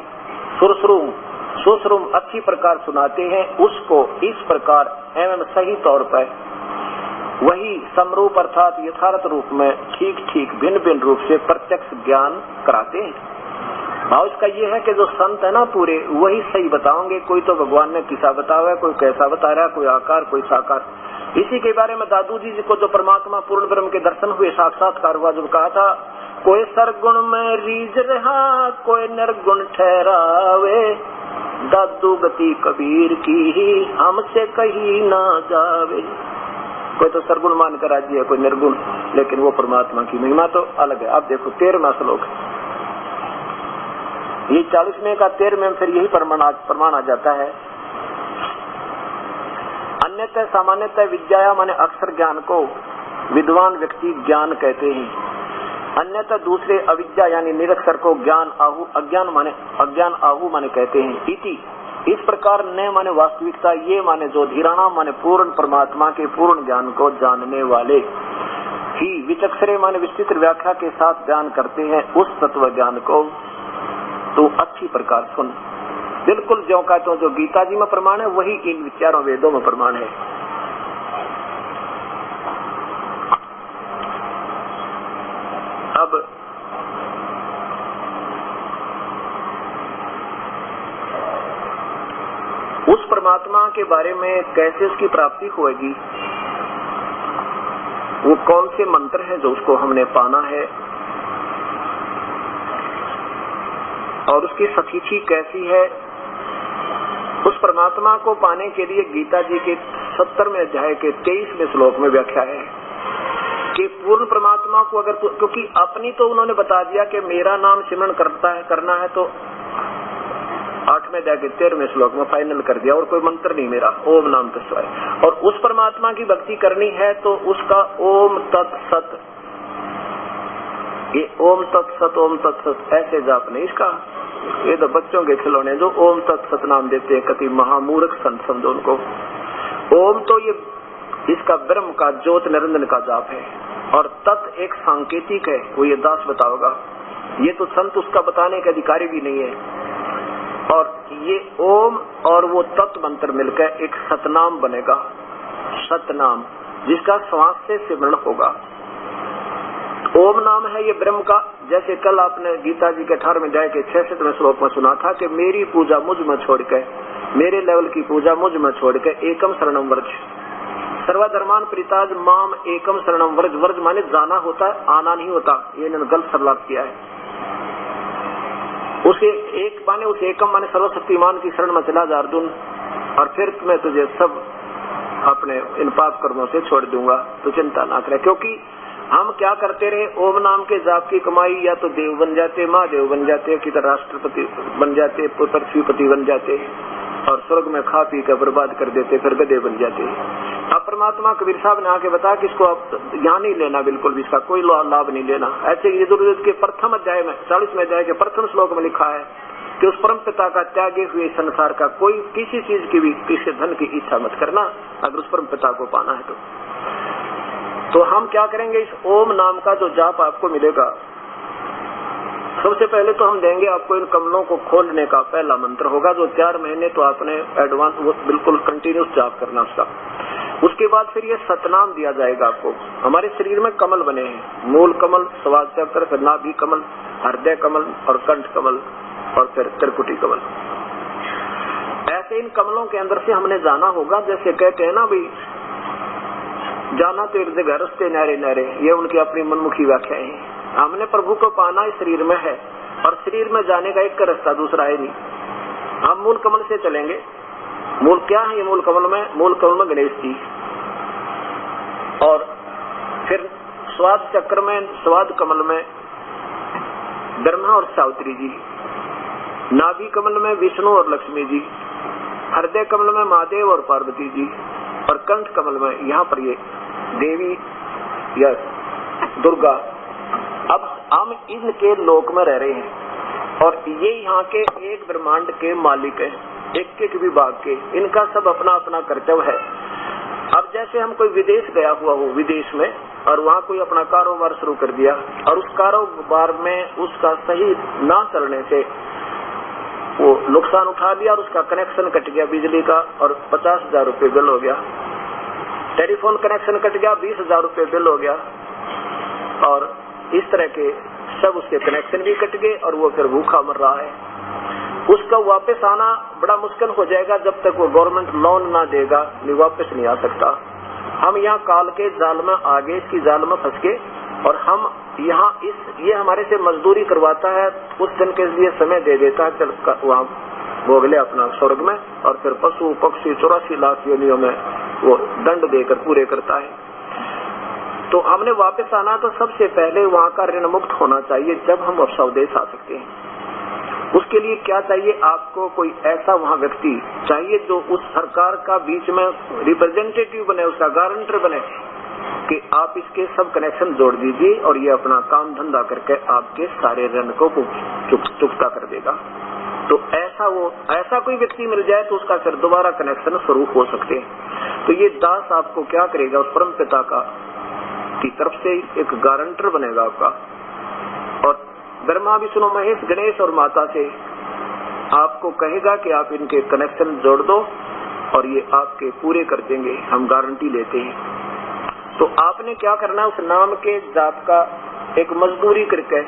सुश्रुम अच्छी प्रकार सुनाते हैं, उसको इस प्रकार एवं सही तौर पर वही समरूप अर्थात यथार्थ रूप में ठीक ठीक भिन्न भिन्न रूप से प्रत्यक्ष ज्ञान कराते हैं। भाव इसका ये है कि जो संत है ना पूरे, वही सही बताओगे। कोई तो भगवान ने किसा बताया है, कोई कैसा बता रहा है, कोई आकार कोई साकार। इसी के बारे में दादू जी को जो परमात्मा पूर्ण ब्रह्म के दर्शन हुए, साक्षात्कार हुआ, जब कहा था कोई सरगुण में रीझ रहा कोई निर्गुण ठहरावे, दादू गति कबीर की हमसे कहीं ना जावे। कोई तो सरगुण मान कर राजी है, कोई निर्गुण, लेकिन वो परमात्मा की महिमा तो अलग है। आप देखो 13वां श्लोक, ये 40वें का 13वें फिर यही प्रमाण आ जाता है। अन्यतः सामान्यतः विद्या माने अक्षर ज्ञान को विद्वान व्यक्ति ज्ञान कहते हैं, अन्यतः दूसरे अविद्या यानी निरक्षर को ज्ञान आहु अज्ञान आहु माने कहते हैं। इति इस प्रकार न माने वास्तविकता, ये माने जो धीराणा माने पूर्ण परमात्मा के पूर्ण ज्ञान को जानने वाले ही विचक्षरे माने विस्तृत व्याख्या के साथ ज्ञान करते हैं, उस तत्व ज्ञान को तो अच्छी प्रकार सुन। बिल्कुल जो कहते हो, जो गीता जी में प्रमाण है वही इन विचारों वेदों में प्रमाण है। अब उस परमात्मा के बारे में कैसे उसकी प्राप्ति होगी, वो कौन से मंत्र हैं जो उसको हमने पाना है, और उसकी सतीथि कैसी है। उस परमात्मा को पाने के लिए गीता जी के 70वें अध्याय के 23वें श्लोक में व्याख्या है कि पूर्ण परमात्मा को अगर, क्योंकि अपनी तो उन्होंने बता दिया कि मेरा नाम सिमरन करना है, तो 8वें अध्याय के 13वें श्लोक में फाइनल कर दिया, और कोई मंत्र नहीं मेरा, ओम नाम तत्सवाय। और उस परमात्मा की भक्ति करनी है तो उसका ओम तत्सत ये ओम तत्सत ऐसे जाप नहीं इसका। ये तो बच्चों के खिलौने जो ओम तत्सत नाम देते हैं, कति महामूर्ख संत समझो उनको। ओम तो ये इसका ब्रह्म का ज्योत निरंजन का जाप है, और तत् एक सांकेतिक है, वो ये दास बताओगा। ये तो संत उसका बताने के अधिकारी भी नहीं है। और ये ओम और वो तत् मंत्र मिलकर एक सतनाम बनेगा, सतनाम, जिसका श्वास से सिमरण होगा। ओम नाम है ये ब्रह्म का। जैसे कल आपने गीता जी के 18वें अध्याय के 66वें श्लोक में सुना था कि मेरी पूजा मुझ में छोड़ के, मेरे लेवल की पूजा मुझ में छोड़ के एकम शरणम व्रज, सर्वधर्मान परिताज माम एकम शरणम व्रज। व्रज माने जाना होता है, आना नहीं होता। ये इन्होंने गलत सर्लाप किया है। उसे एक माने उस एकम माने सर्वशक्तिमान की शरण में चला जा अर्जुन, और फिर मैं तुझे सब अपने इन पाप कर्मों से छोड़ दूंगा, तो चिंता ना करे। क्योंकि हम क्या करते रहे, ओम नाम के जाप की कमाई, या तो देव बन जाते, महादेव बन जाते, किधर राष्ट्रपति बन जाते, पृथ्वीपति बन जाते, और स्वर्ग में खा पी कर बर्बाद कर देते, फिर गधे बन जाते। अब परमात्मा कबीर साहब ने आके बताया कि इसको आप यहाँ नहीं लेना, बिल्कुल भी इसका कोई लाभ नहीं लेना। ऐसे यजुर्वेद के प्रथम अध्याय में 40वें अध्याय के प्रथम श्लोक में लिखा है कि उस परम पिता का त्यागे हुए संसार का कोई किसी चीज की भी, किसी धन की इच्छा मत करना, अगर उस परम पिता को पाना है तो हम क्या करेंगे, इस ओम नाम का जो जाप आपको मिलेगा, सबसे पहले तो हम देंगे आपको इन कमलों को खोलने का पहला मंत्र होगा, जो 4 महीने तो आपने एडवांस वो बिल्कुल कंटिन्यूस जाप करना उसका। उसके बाद फिर ये सतनाम दिया जाएगा आपको। हमारे शरीर में कमल बने हैं, मूल कमल, स्वाद चक्र, फिर नाभि कमल, हृदय कमल और कंठ कमल, और फिर त्रिकुटी कमल। ऐसे इन कमलों के अंदर से हमने जाना होगा। जैसे कहते हैं ना भाई, जाना तो एक जगह रास्ते न्यारे न्यारे, ये उनकी अपनी मनमुखी व्याख्याएं हैं। हमने प्रभु को पाना इस शरीर में है, और शरीर में जाने का एक रास्ता, दूसरा है नहीं। हम मूल कमल से चलेंगे। मूल क्या है ये मूल कमल में? मूल कमल में गणेश जी, और फिर स्वाद चक्र में, स्वाद कमल में ब्रह्मा और सावित्री जी, नाभि कमल में विष्णु और लक्ष्मी जी, हृदय कमल में महादेव और पार्वती जी, और कंठ कमल में यहाँ पर ये देवी या दुर्गा। अब हम इनके लोक में रह रहे हैं, और ये यहाँ के एक ब्रह्मांड के मालिक हैं, एक एक विभाग के। इनका सब अपना अपना कर्तव्य है। अब जैसे हम कोई विदेश गया हुआ हो, विदेश में, और वहाँ कोई अपना कारोबार शुरू कर दिया, और उस कारोबार में उसका सही ना चलने से वो नुकसान उठा लिया, और उसका कनेक्शन कट गया बिजली का, और 50,000 रुपये बिल हो गया। टेलीफोन कनेक्शन कट गया, 20,000 रुपये बिल हो गया, और इस तरह के सब उसके कनेक्शन भी कट गए, और वो फिर भूखा मर रहा है। उसका वापस आना बड़ा मुश्किल हो जाएगा, जब तक वो गवर्नमेंट लोन ना देगा, नहीं वापस नहीं आ सकता। हम यहाँ काल के जाल में आगे, इसकी जाल में फंस गए, और हम यहाँ ये हमारे से मजदूरी करवाता है, उस दिन के लिए समय दे देता है, चल वहाँ भोग ले अपना स्वर्ग में, और फिर पशु पक्षी 84 लाख योनियों में वो दंड देकर पूरे करता है। तो हमने वापस आना तो सबसे पहले वहाँ का ऋण मुक्त होना चाहिए, जब हम स्वदेश आ सकते हैं। उसके लिए क्या चाहिए आपको? कोई ऐसा वहाँ व्यक्ति चाहिए जो उस सरकार का बीच में रिप्रेजेंटेटिव बने, उसका गारंटर बने कि आप इसके सब कनेक्शन जोड़ दीजिए, और ये अपना काम धंधा करके आपके सारे ऋण को चुकता कर देगा। तो ऐसा कोई व्यक्ति मिल जाए तो उसका फिर दोबारा कनेक्शन शुरू हो सकते हैं। तो ये दास आपको क्या करेगा? उस परम पिता की तरफ से एक गारंटर बनेगा आपका, और ब्रह्मा विष्णु महेश गणेश और माता से आपको कहेगा कि आप इनके कनेक्शन जोड़ दो, और ये आपके पूरे कर देंगे, हम गारंटी लेते हैं। तो आपने क्या करना है? उस नाम के जाप का एक मजदूरी करके,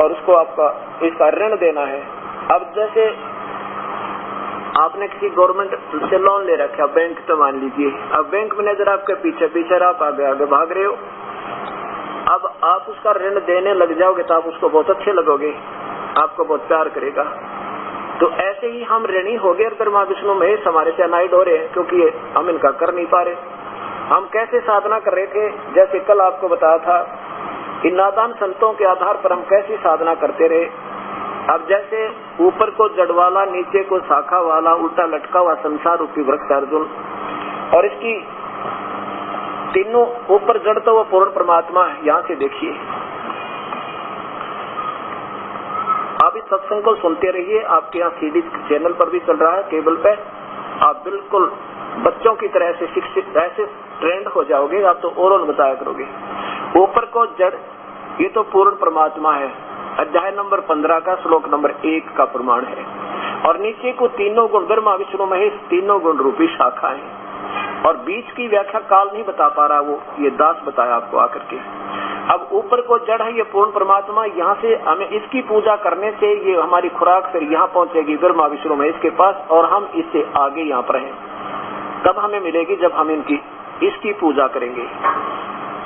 और उसको आपका इसका ऋण देना है। अब जैसे आपने किसी गवर्नमेंट से लोन ले रखा, बैंक तो मान लीजिए, अब बैंक मैनेजर आपके पीछे पीछे, आप आगे आगे भाग रहे हो। अब आप उसका ऋण देने लग जाओगे तो आप उसको बहुत अच्छे लगोगे, आपको बहुत प्यार करेगा। तो ऐसे ही हम ऋणी हो गए, ब्रह्मा विष्णु महेश हमारे से अनाइड हो रहे हैं, क्योंकि हम इनका कर नहीं पा रहे। हम कैसे साधना कर रहे थे? जैसे कल आपको बताया था, इन नादान संतों के आधार पर हम कैसी साधना करते रहे। अब जैसे ऊपर को जड़ वाला, नीचे को शाखा वाला, उल्टा लटका हुआ संसार रूपी वृक्ष अर्जुन, और इसकी तीनों ऊपर जड़ तो वो पूर्ण परमात्मा है। यहाँ से देखिए, आप इस सत्संग को सुनते रहिए। आपके यहाँ सीडी चैनल पर भी चल रहा है, केबल पे। आप बिल्कुल बच्चों की तरह से शिक्षित, ऐसे ट्रेंड हो जाओगे, आप तो और बताया करोगे। ऊपर को जड़, ये तो पूर्ण परमात्मा है, अध्याय नंबर 15 का श्लोक नंबर 1 का प्रमाण है। और नीचे को तीनों गुण, ब्रह्मा विष्णु महेश, तीनों गुण रूपी शाखा है। और बीच की व्याख्या काल नहीं बता पा रहा, वो ये दास बताया आपको आकर के। अब ऊपर को जड़ है ये पूर्ण परमात्मा, यहाँ से हमें इसकी पूजा करने से ये हमारी खुराक फिर यहाँ पहुंचेगी ब्रह्मा विष्णु महेश के पास, और हम इससे आगे यहाँ पर हैं। तब हमें मिलेगी जब हम इसकी पूजा करेंगे।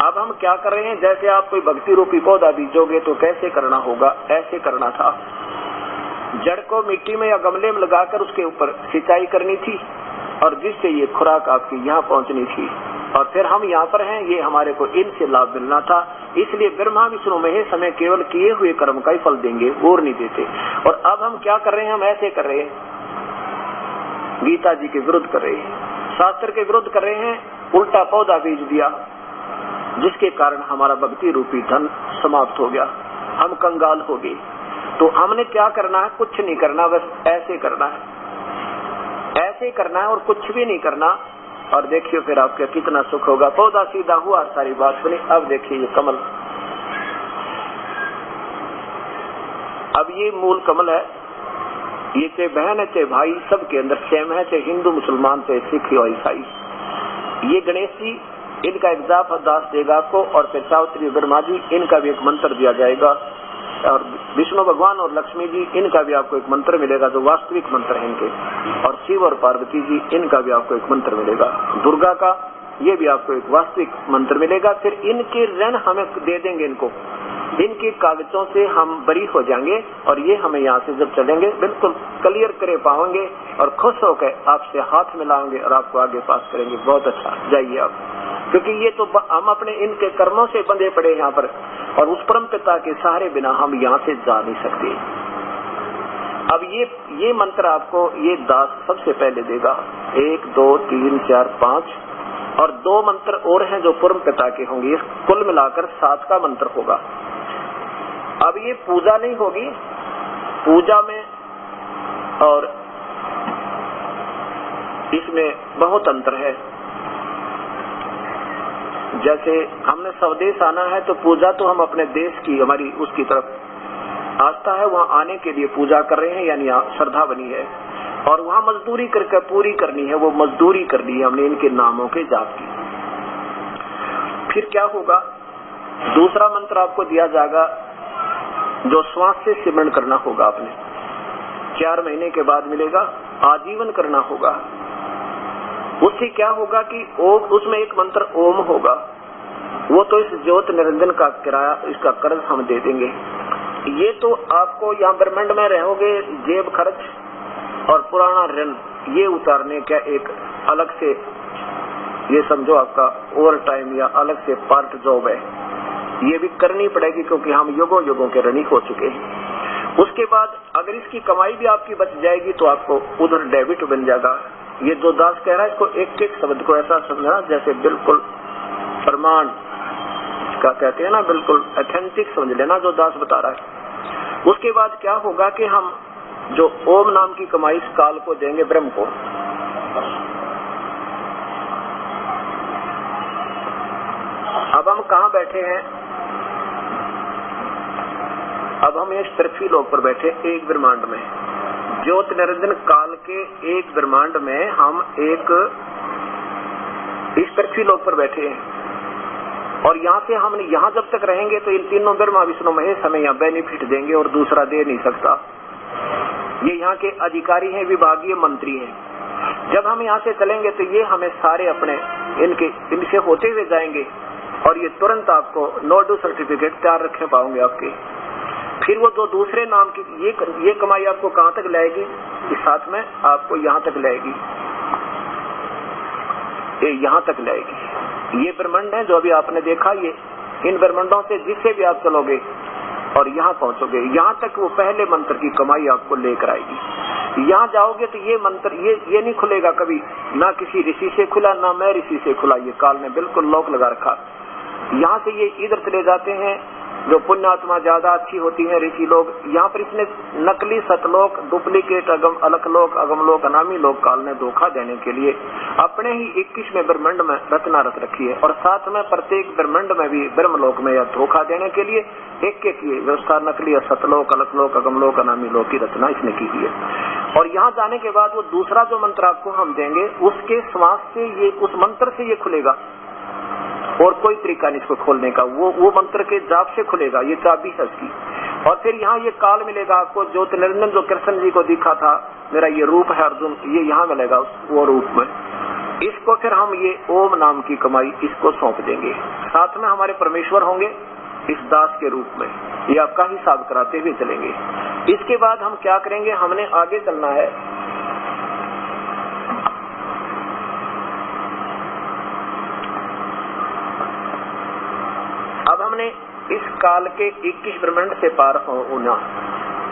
अब हम क्या कर रहे हैं, जैसे आप कोई भक्ति रूपी पौधा बीजोगे तो कैसे करना होगा, ऐसे करना था। जड़ को मिट्टी में या गमले में लगाकर उसके ऊपर सिंचाई करनी थी, और जिससे ये खुराक आपकी यहाँ पहुंचनी थी। और फिर हम यहाँ पर हैं, ये हमारे को इनसे लाभ मिलना था। इसलिए ब्रह्मा विष्णु महेश हमें केवल किए हुए कर्म का ही फल देंगे, और नहीं देते। और अब हम क्या कर रहे हैं, हम ऐसे कर रहे हैं, गीता जी के विरुद्ध कर रहे हैं, शास्त्र के विरुद्ध कर रहे हैं, उल्टा पौधा बीज दिया, जिसके कारण हमारा भक्ति रूपी धन समाप्त हो गया, हम कंगाल हो गए। तो हमने क्या करना है, कुछ नहीं करना, बस ऐसे करना है, ऐसे करना है और कुछ भी नहीं करना। और देखिए फिर आपका कितना सुख होगा। पौधा सीधा हुआ, सारी बात सुनी। अब देखिए ये कमल, अब ये मूल कमल है, ये चाहे बहन है चाहे भाई, सबके अंदर सेम है, चाहे हिंदू मुसलमान चाहे सिख या ईसाई। ये गणेश जी, इनका एक जाप दास देगा आपको, और फिर सावित्री ब्रह्मा जी, इनका भी एक मंत्र दिया जाएगा। और विष्णु भगवान और लक्ष्मी जी, इनका भी आपको एक मंत्र मिलेगा जो वास्तविक मंत्र है इनके। और शिव और पार्वती जी, इनका भी आपको एक मंत्र मिलेगा। दुर्गा का ये भी आपको एक वास्तविक मंत्र मिलेगा। फिर इनके ऋण हमें दे देंगे, इनके कागजों से हम बरी हो जाएंगे, और ये हमें यहाँ से जब चलेंगे बिल्कुल क्लियर करे पाएंगे, और खुश होकर आपसे हाथ मिलाएंगे और आपको आगे पास करेंगे। बहुत अच्छा, जाइए आप, क्योंकि ये तो हम अपने इनके कर्मों से बंधे पड़े यहाँ पर, और उस परम पिता के सहारे बिना हम यहाँ से जा नहीं सकते। अब ये मंत्र आपको ये दास सबसे पहले देगा, 1 2 3 4 5, और 2 मंत्र और हैं जो परम पिता के होंगे। इस कुल मिलाकर 7 का मंत्र होगा। अब ये पूजा नहीं होगी, पूजा में और इसमें बहुत अंतर है। जैसे हमने स्वदेश आना है तो पूजा तो हम अपने देश की, हमारी उसकी तरफ आस्था है, वहाँ आने के लिए पूजा कर रहे हैं, यानी श्रद्धा बनी है। और वहाँ मजदूरी करके पूरी करनी है, वो मजदूरी करनी है हमने इनके नामों के जाप की। फिर क्या होगा, दूसरा मंत्र आपको दिया जाएगा जो श्वास से सिमरण करना होगा आपने, 4 महीने के बाद मिलेगा, आजीवन करना होगा। उससे क्या होगा कि ओम, उसमें एक मंत्र ओम होगा, वो तो इस ज्योत निरंजन का किराया, इसका कर्ज हम दे देंगे। ये तो आपको यहाँ ब्रह्मांड में रहोगे, जेब खर्च और पुराना ऋण ये उतारने का एक अलग से, ये समझो आपका ओवर टाइम या अलग से पार्ट जॉब है, ये भी करनी पड़ेगी, क्योंकि हम युगों युगों के ऋणी हो चुके हैं। उसके बाद अगर इसकी कमाई भी आपकी बच जाएगी तो आपको उधर डेबिट बन जाएगा। ये जो दास कह रहा है, इसको एक एक शब्द को ऐसा समझना जैसे बिल्कुल प्रमाण का कहते हैं ना, बिल्कुल ऑथेंटिक समझ लेना जो दास बता रहा है। उसके बाद क्या होगा कि हम जो ओम नाम की कमाई इस काल को देंगे, ब्रह्म को। अब हम कहाँ बैठे हैं, अब हम इस पृथ्वी लोक पर बैठे, एक ब्रह्मांड में, ज्योत निरंजन काल के एक ब्रह्मांड में हम एक इस पृथ्वी लोक पर बैठे हैं। और यहाँ से हम यहाँ जब तक रहेंगे तो इन तीनों ब्रह्मा विष्णु महेश हमें यहाँ बेनिफिट देंगे और दूसरा दे नहीं सकता। ये यहाँ के अधिकारी हैं, विभागीय मंत्री हैं। जब हम यहाँ से चलेंगे तो ये हमें सारे अपने इनसे होते हुए जाएंगे, और ये तुरंत आपको नोडल सर्टिफिकेट तैयार रखे पाओगे आपके। फिर वो जो दूसरे नाम की ये कमाई आपको कहाँ तक लाएगी, इस साथ में आपको यहाँ तक लाएगी, ये यहाँ तक लाएगी। ये ब्रह्मांड है जो अभी आपने देखा, ये इन ब्रह्मांडों से जिससे भी आप चलोगे और यहाँ पहुंचोगे, यहाँ तक वो पहले मंत्र की कमाई आपको लेकर आएगी। यहाँ जाओगे तो ये मंत्र ये नहीं खुलेगा कभी, ना किसी ऋषि से खुला, ना मैं ऋषि से खुला, ये काल ने बिल्कुल लॉक लगा रखा। यहाँ से ये इधर चले जाते हैं, जो पुण्यात्मा ज्यादा अच्छी होती है ऋषि लोग, यहाँ पर इसने नकली सतलोक, डुप्लीकेट अलकलोक, अगमलोक, अनामी लोक काल ने धोखा देने के लिए अपने ही 21वें ब्रह्मांड में रचना रच रखी है, और साथ में प्रत्येक ब्रह्मांड में भी ब्रह्मलोक में यह धोखा देने के लिए एक ये व्यवस्था नकली सतलोक, अलकलोक, अगमलोक, अनामी लोक की रचना इसने की है। और यहाँ जाने के बाद वो दूसरा जो मंत्र आपको हम देंगे, उसके श्वास से ये, उस मंत्र से ये खुलेगा, और कोई तरीका नहीं इसको खोलने का, वो मंत्र के जाप से खुलेगा, ये चाबी है इसकी। और फिर यहाँ ये काल मिलेगा आपको, ज्योत निरंजन जो कृष्ण जी को दिखा था, मेरा ये रूप है अर्जुन, ये यहाँ मिलेगा वो रूप में। इसको फिर हम ये ओम नाम की कमाई इसको सौंप देंगे, साथ में हमारे परमेश्वर होंगे इस दास के रूप में, ये आपका हिसाब कराते हुए चलेंगे। इसके बाद हम क्या करेंगे, हमने आगे चलना है। अब हमने इस काल के 21 ब्रह्मांड से पार होना,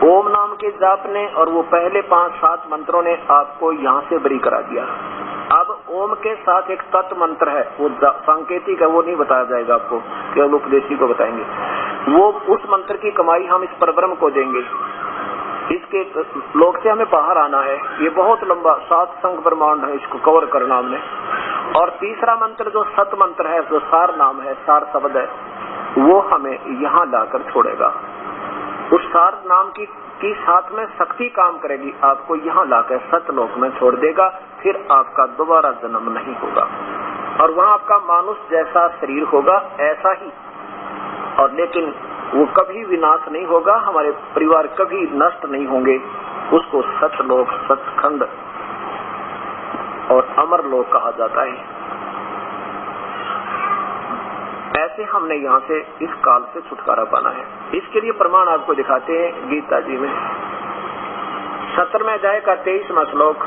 ओम नाम के जाप ने और वो पहले 5-7 मंत्रों ने आपको यहाँ से बरी करा दिया। अब ओम के साथ एक तत्व मंत्र है, वो सांकेतिक है, वो नहीं बताया जाएगा आपको, केवल उपदेशी को बताएंगे। वो उस मंत्र की कमाई हम इस परब्रह्म को देंगे। इसके लोक से हमें बाहर आना है, ये बहुत लंबा 7 संख्य ब्रह्मांड है, इसको कवर करना हमने। और तीसरा मंत्र जो सत मंत्र है, जो सार नाम है, सार शब्द है, वो हमें यहाँ लाकर छोड़ेगा। उस सार नाम की साथ में शक्ति काम करेगी, आपको यहाँ लाकर सतलोक में छोड़ देगा, फिर आपका दोबारा जन्म नहीं होगा, और वहाँ आपका मानुष जैसा शरीर होगा ऐसा ही, और लेकिन वो कभी विनाश नहीं होगा, हमारे परिवार कभी नष्ट नहीं होंगे। उसको सतलोक, सतखंड और अमर लोक कहा जाता है। ऐसे हमने यहाँ से इस काल से छुटकारा पाना है। इसके लिए प्रमाण आपको दिखाते हैं गीता जी में 17वें अध्याय का 23वां श्लोक।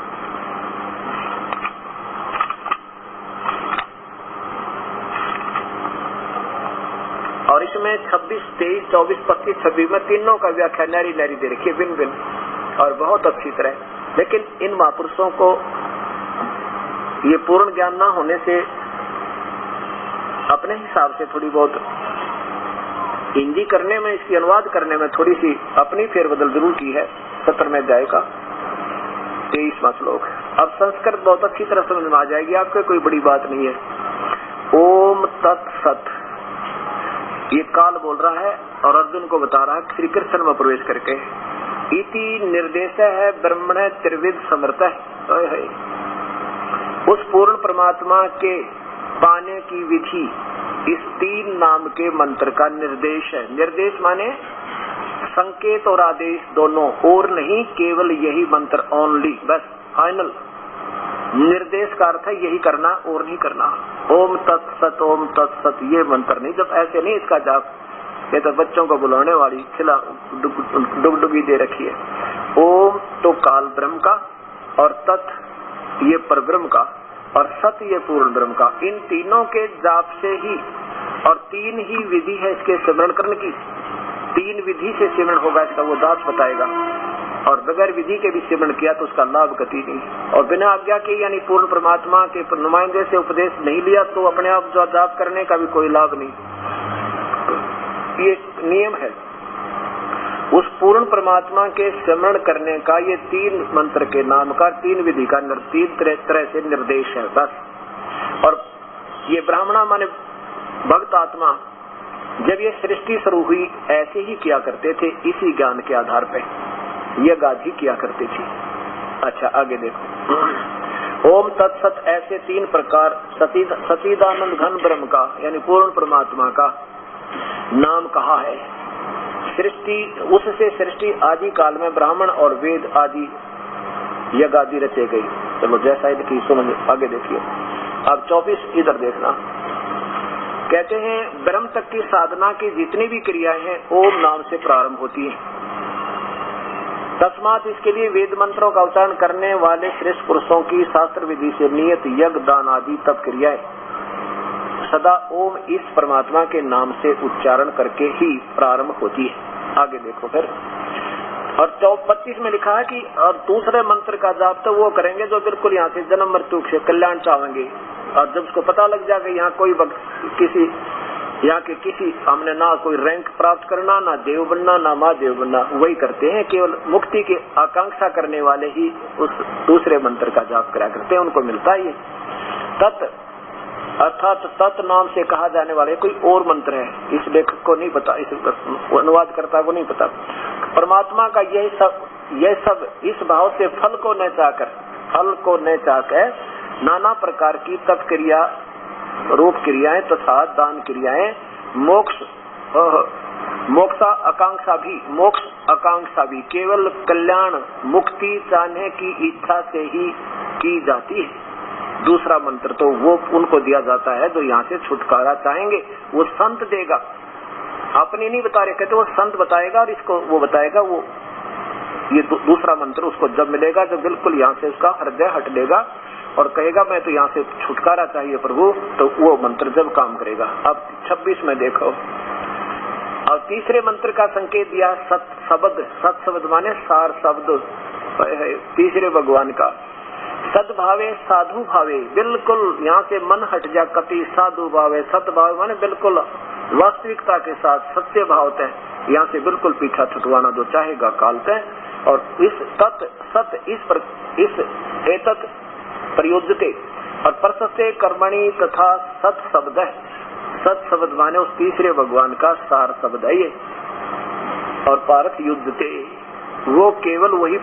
और इसमें 26, 23, 24, 25, 26 में तीनों का व्याख्या नारी नारी दे रखी है, भिन्न भिन्न और बहुत अच्छी तरह। लेकिन इन महापुरुषों को ये पूर्ण ज्ञान न होने से अपने हिसाब से थोड़ी बहुत हिंदी करने में, इसकी अनुवाद करने में थोड़ी सी अपनी फेरबदल जरूर की है। 17वें अध्याय का 23वां श्लोक। अब संस्कृत बहुत अच्छी तरह समझ में आ जाएगी आपको, कोई बड़ी बात नहीं है। ओम तत्सत, ये काल बोल रहा है और अर्जुन को बता रहा है श्री कृष्ण में प्रवेश करके। इति निर्देश है ब्रह्मण त्रिविध समर्थ है, उस पूर्ण परमात्मा के पाने की विधि इस 3 नाम के मंत्र का निर्देश है। निर्देश माने संकेत और आदेश दोनों, और नहीं केवल यही मंत्र ओनली, बस फाइनल निर्देश का अर्थ है यही करना और नहीं करना। ओम तत्सत, ओम तत्सत ये मंत्र नहीं, जब ऐसे नहीं इसका जाप, ये तो बच्चों को बुलाने वाली खिला डुगडुगी दे रखी है। ओम तो काल ब्रह्म का, और तत् ये पर ब्रह्म का, और सत ये पूर्ण ब्रह्म का। इन तीनों के जाप से ही, और 3 ही विधि है इसके सिमरण करने की, 3 विधि से सिमरण होगा इसका, वो दास बताएगा। और बगैर विधि के भी सिमरण किया तो उसका लाभ गति नहीं, और बिना आज्ञा के यानी पूर्ण परमात्मा के नुमाइंदे से उपदेश नहीं लिया तो अपने आप जो जाप करने का भी कोई लाभ नहीं। ये नियम है उस पूर्ण परमात्मा के स्मरण करने का। ये 3 मंत्र के नाम का 3 विधि का 3 तरह से निर्देश है बस। और ये ब्राह्मणा माने भक्त आत्मा जब ये सृष्टि शुरू हुई ऐसे ही किया करते थे, इसी ज्ञान के आधार पे ये गाजी किया करते थे। अच्छा आगे देखो, ओम तत्सत ऐसे 3 प्रकार सचिदानंद घन ब्रह्म का यानी पूर्ण परमात्मा का नाम कहा है। सृष्टि, उससे सृष्टि आदि काल में ब्राह्मण और वेद आदि यज्ञ आदि रचे गई। चलो जैसा इनकी समझ आगे देखिए। अब 24 इधर देखना, कहते हैं ब्रह्म तक की साधना की जितनी भी क्रियाएं हैं ओम नाम से प्रारंभ होती है। तस्मात इसके लिए वेद मंत्रों का उच्चारण करने वाले श्रेष्ठ पुरुषों की शास्त्र विधि से नियत यज्ञ दान आदि तप क्रियाएं सदा ओम इस परमात्मा के नाम से उच्चारण करके ही प्रारंभ होती है। आगे देखो फिर और 25 में लिखा है कि और दूसरे मंत्र का जाप तो वो करेंगे जो बिल्कुल यहाँ से जन्म मृत्यु से कल्याण चाहेंगे। और जब उसको पता लग जाएगा यहाँ कोई किसी यहाँ के किसी हमने ना कोई रैंक प्राप्त करना, ना देव बनना, ना महादेव बनना, वही करते हैं। केवल मुक्ति की आकांक्षा करने वाले ही उस दूसरे मंत्र का जाप करा करते हैं, उनको मिलता है ये तत्, अर्थात तत् नाम से कहा जाने वाले कोई और मंत्र है, इस लेखक को नहीं पता, इस अनुवादकर्ता को नहीं पता। परमात्मा का यह सब इस भाव से फल को न चाहकर नाना प्रकार की तत्क्रिया रूप क्रियाएं तथा दान क्रियाएं मोक्ष आकांक्षा भी केवल कल्याण मुक्ति चाहने की इच्छा से ही की जाती है। दूसरा मंत्र तो वो उनको दिया जाता है जो यहाँ से छुटकारा चाहेंगे, वो संत देगा, अपने नहीं बता रहे, कहते वो संत बताएगा और इसको वो बताएगा। वो ये दूसरा मंत्र उसको जब मिलेगा जब बिल्कुल यहाँ से उसका हृदय हट लेगा और कहेगा मैं तो यहाँ से छुटकारा चाहिए प्रभु, तो वो मंत्र जब काम करेगा। अब 26 में देखो, और तीसरे मंत्र का संकेत दिया सत शब्द माने सार शब्द, तीसरे भगवान का सद्भावे साधु भावे, बिल्कुल यहाँ से मन हट जा कति साधु भावे, सद्भाव माने बिल्कुल वास्तविकता के साथ सत्य भाव तय, यहाँ से बिल्कुल पीछा छुटवाना जो चाहेगा काल तय। और इस तत् सत इस एतत् प्रयोज्यते और प्रशस्ते कर्मणि तथा सत शब्द है, सत शब्द माने उस तीसरे भगवान का सार शब्द है ये। और पारथ युद्धते, वो केवल वही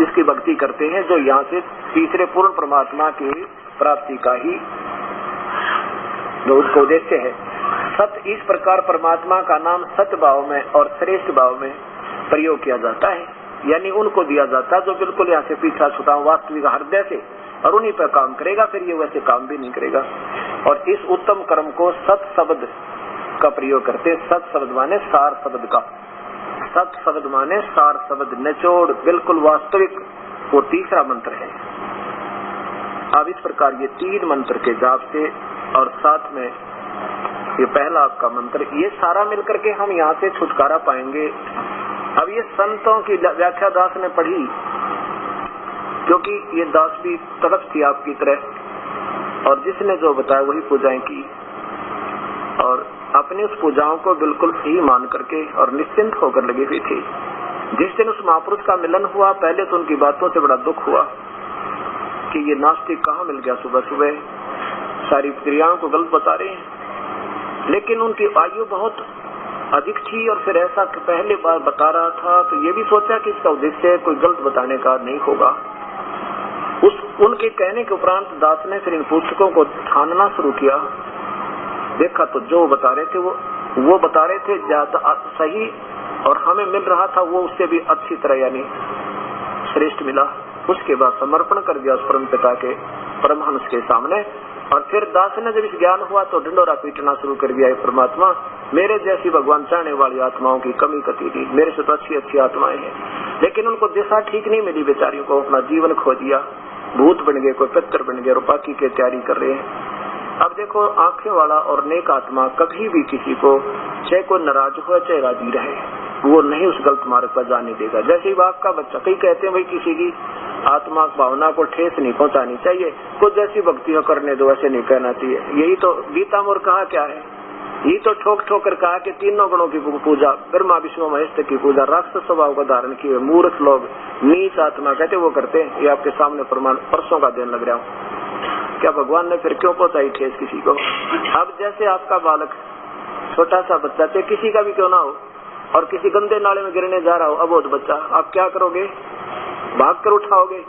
इसकी भक्ति करते हैं जो यहाँ से तीसरे पूर्ण परमात्मा की प्राप्ति का ही जो उसका उद्देश्य है। सत इस प्रकार परमात्मा का नाम सत्य भाव में और श्रेष्ठ भाव में प्रयोग किया जाता है, यानी उनको दिया जाता है जो बिल्कुल यहाँ से पीछा छुटा वास्तविक हृदय से, और उन्हीं पर काम करेगा, फिर ये वैसे काम भी नहीं करेगा। और इस उत्तम कर्म को सत शब्द का प्रयोग करते, सत शब्द माने सार शब्द का, सत शब्द माने सार शब्द, निचोड़ बिल्कुल वास्तविक, वो तीसरा मंत्र है। अब इस प्रकार ये 3 मंत्र के जाप से और साथ में ये पहला आपका मंत्र, ये सारा मिलकर के हम यहाँ से छुटकारा पाएंगे। अब ये संतों की व्याख्या दास ने पढ़ी, क्योंकि ये दास भी तड़प थी आपकी तरह, और जिसने जो बताया वही पूजाएं की, और अपनी उस पूजाओं को बिल्कुल सही मान करके और निश्चिंत होकर लगी हुई थी। जिस दिन उस महापुरुष का मिलन हुआ, पहले तो उनकी बातों से बड़ा दुख हुआ कि ये नास्तिक कहाँ मिल गया, सुबह सुबह सारी क्रियाओं को गलत बता रहे हैं। लेकिन उनकी आयु बहुत अधिक थी और फिर ऐसा पहले बार बता रहा था, तो ये भी सोचा कि इसका उद्देश्य कोई गलत बताने का नहीं होगा। उनके कहने के उपरांत दास ने फिर इन पुस्तकों को छानना शुरू किया। देखा तो जो बता रहे थे वो बता रहे थे ज्यादा सही, और हमें मिल रहा था वो उससे भी अच्छी तरह यानी श्रेष्ठ मिला। उसके बाद समर्पण कर दिया उस परम पिता के परमहंस के सामने। और फिर दास ने जब इस ज्ञान हुआ तो ढिंडोरा पीटना शुरू कर दिया, परमात्मा मेरे जैसी भगवान चाहने वाली आत्माओं की कमी कती थी, मेरे से तो अच्छी आत्माएं हैं, लेकिन उनको दिशा ठीक नहीं मिली, बेचारियों को अपना जीवन खो दिया, भूत बन गए, कोई पितर बन गए और बाकी की तैयारी कर रहे हैं। अब देखो आंखें वाला और नेक आत्मा कभी भी किसी को चाहे कोई नाराज हो चाहे राजी रहे, वो नहीं उस गलत मार्ग पर जाने देगा। जैसे ही बाप का बच्चा, कई कहते हैं भाई किसी की आत्मा भावना को ठेस नहीं पहुंचानी चाहिए, कुछ जैसी भक्ति हो करने दो, ऐसे नहीं कहना चाहिए। यही तो गीता में कहा क्या है, यही तो ठोक ठोक कर कहा कि तीनों गुणों की पूजा, ब्रह्मा विष्णु महेश की पूजा, राक्षस स्वभाव का धारण किए मूर्ख लोग नीच आत्मा कहते वो करते हैं। ये आपके सामने प्रमाण परसों का दिन लग रहा हूँ। क्या भगवान ने फिर क्यों पहुंचाई ठेस किसी को? अब जैसे आपका बालक छोटा सा बच्चा, चाहे किसी का भी क्यों ना हो, और किसी गंदे नाले में गिरने जा रहा हो, अबोध बच्चा, आप क्या करोगे? भाग कर उठाओगे,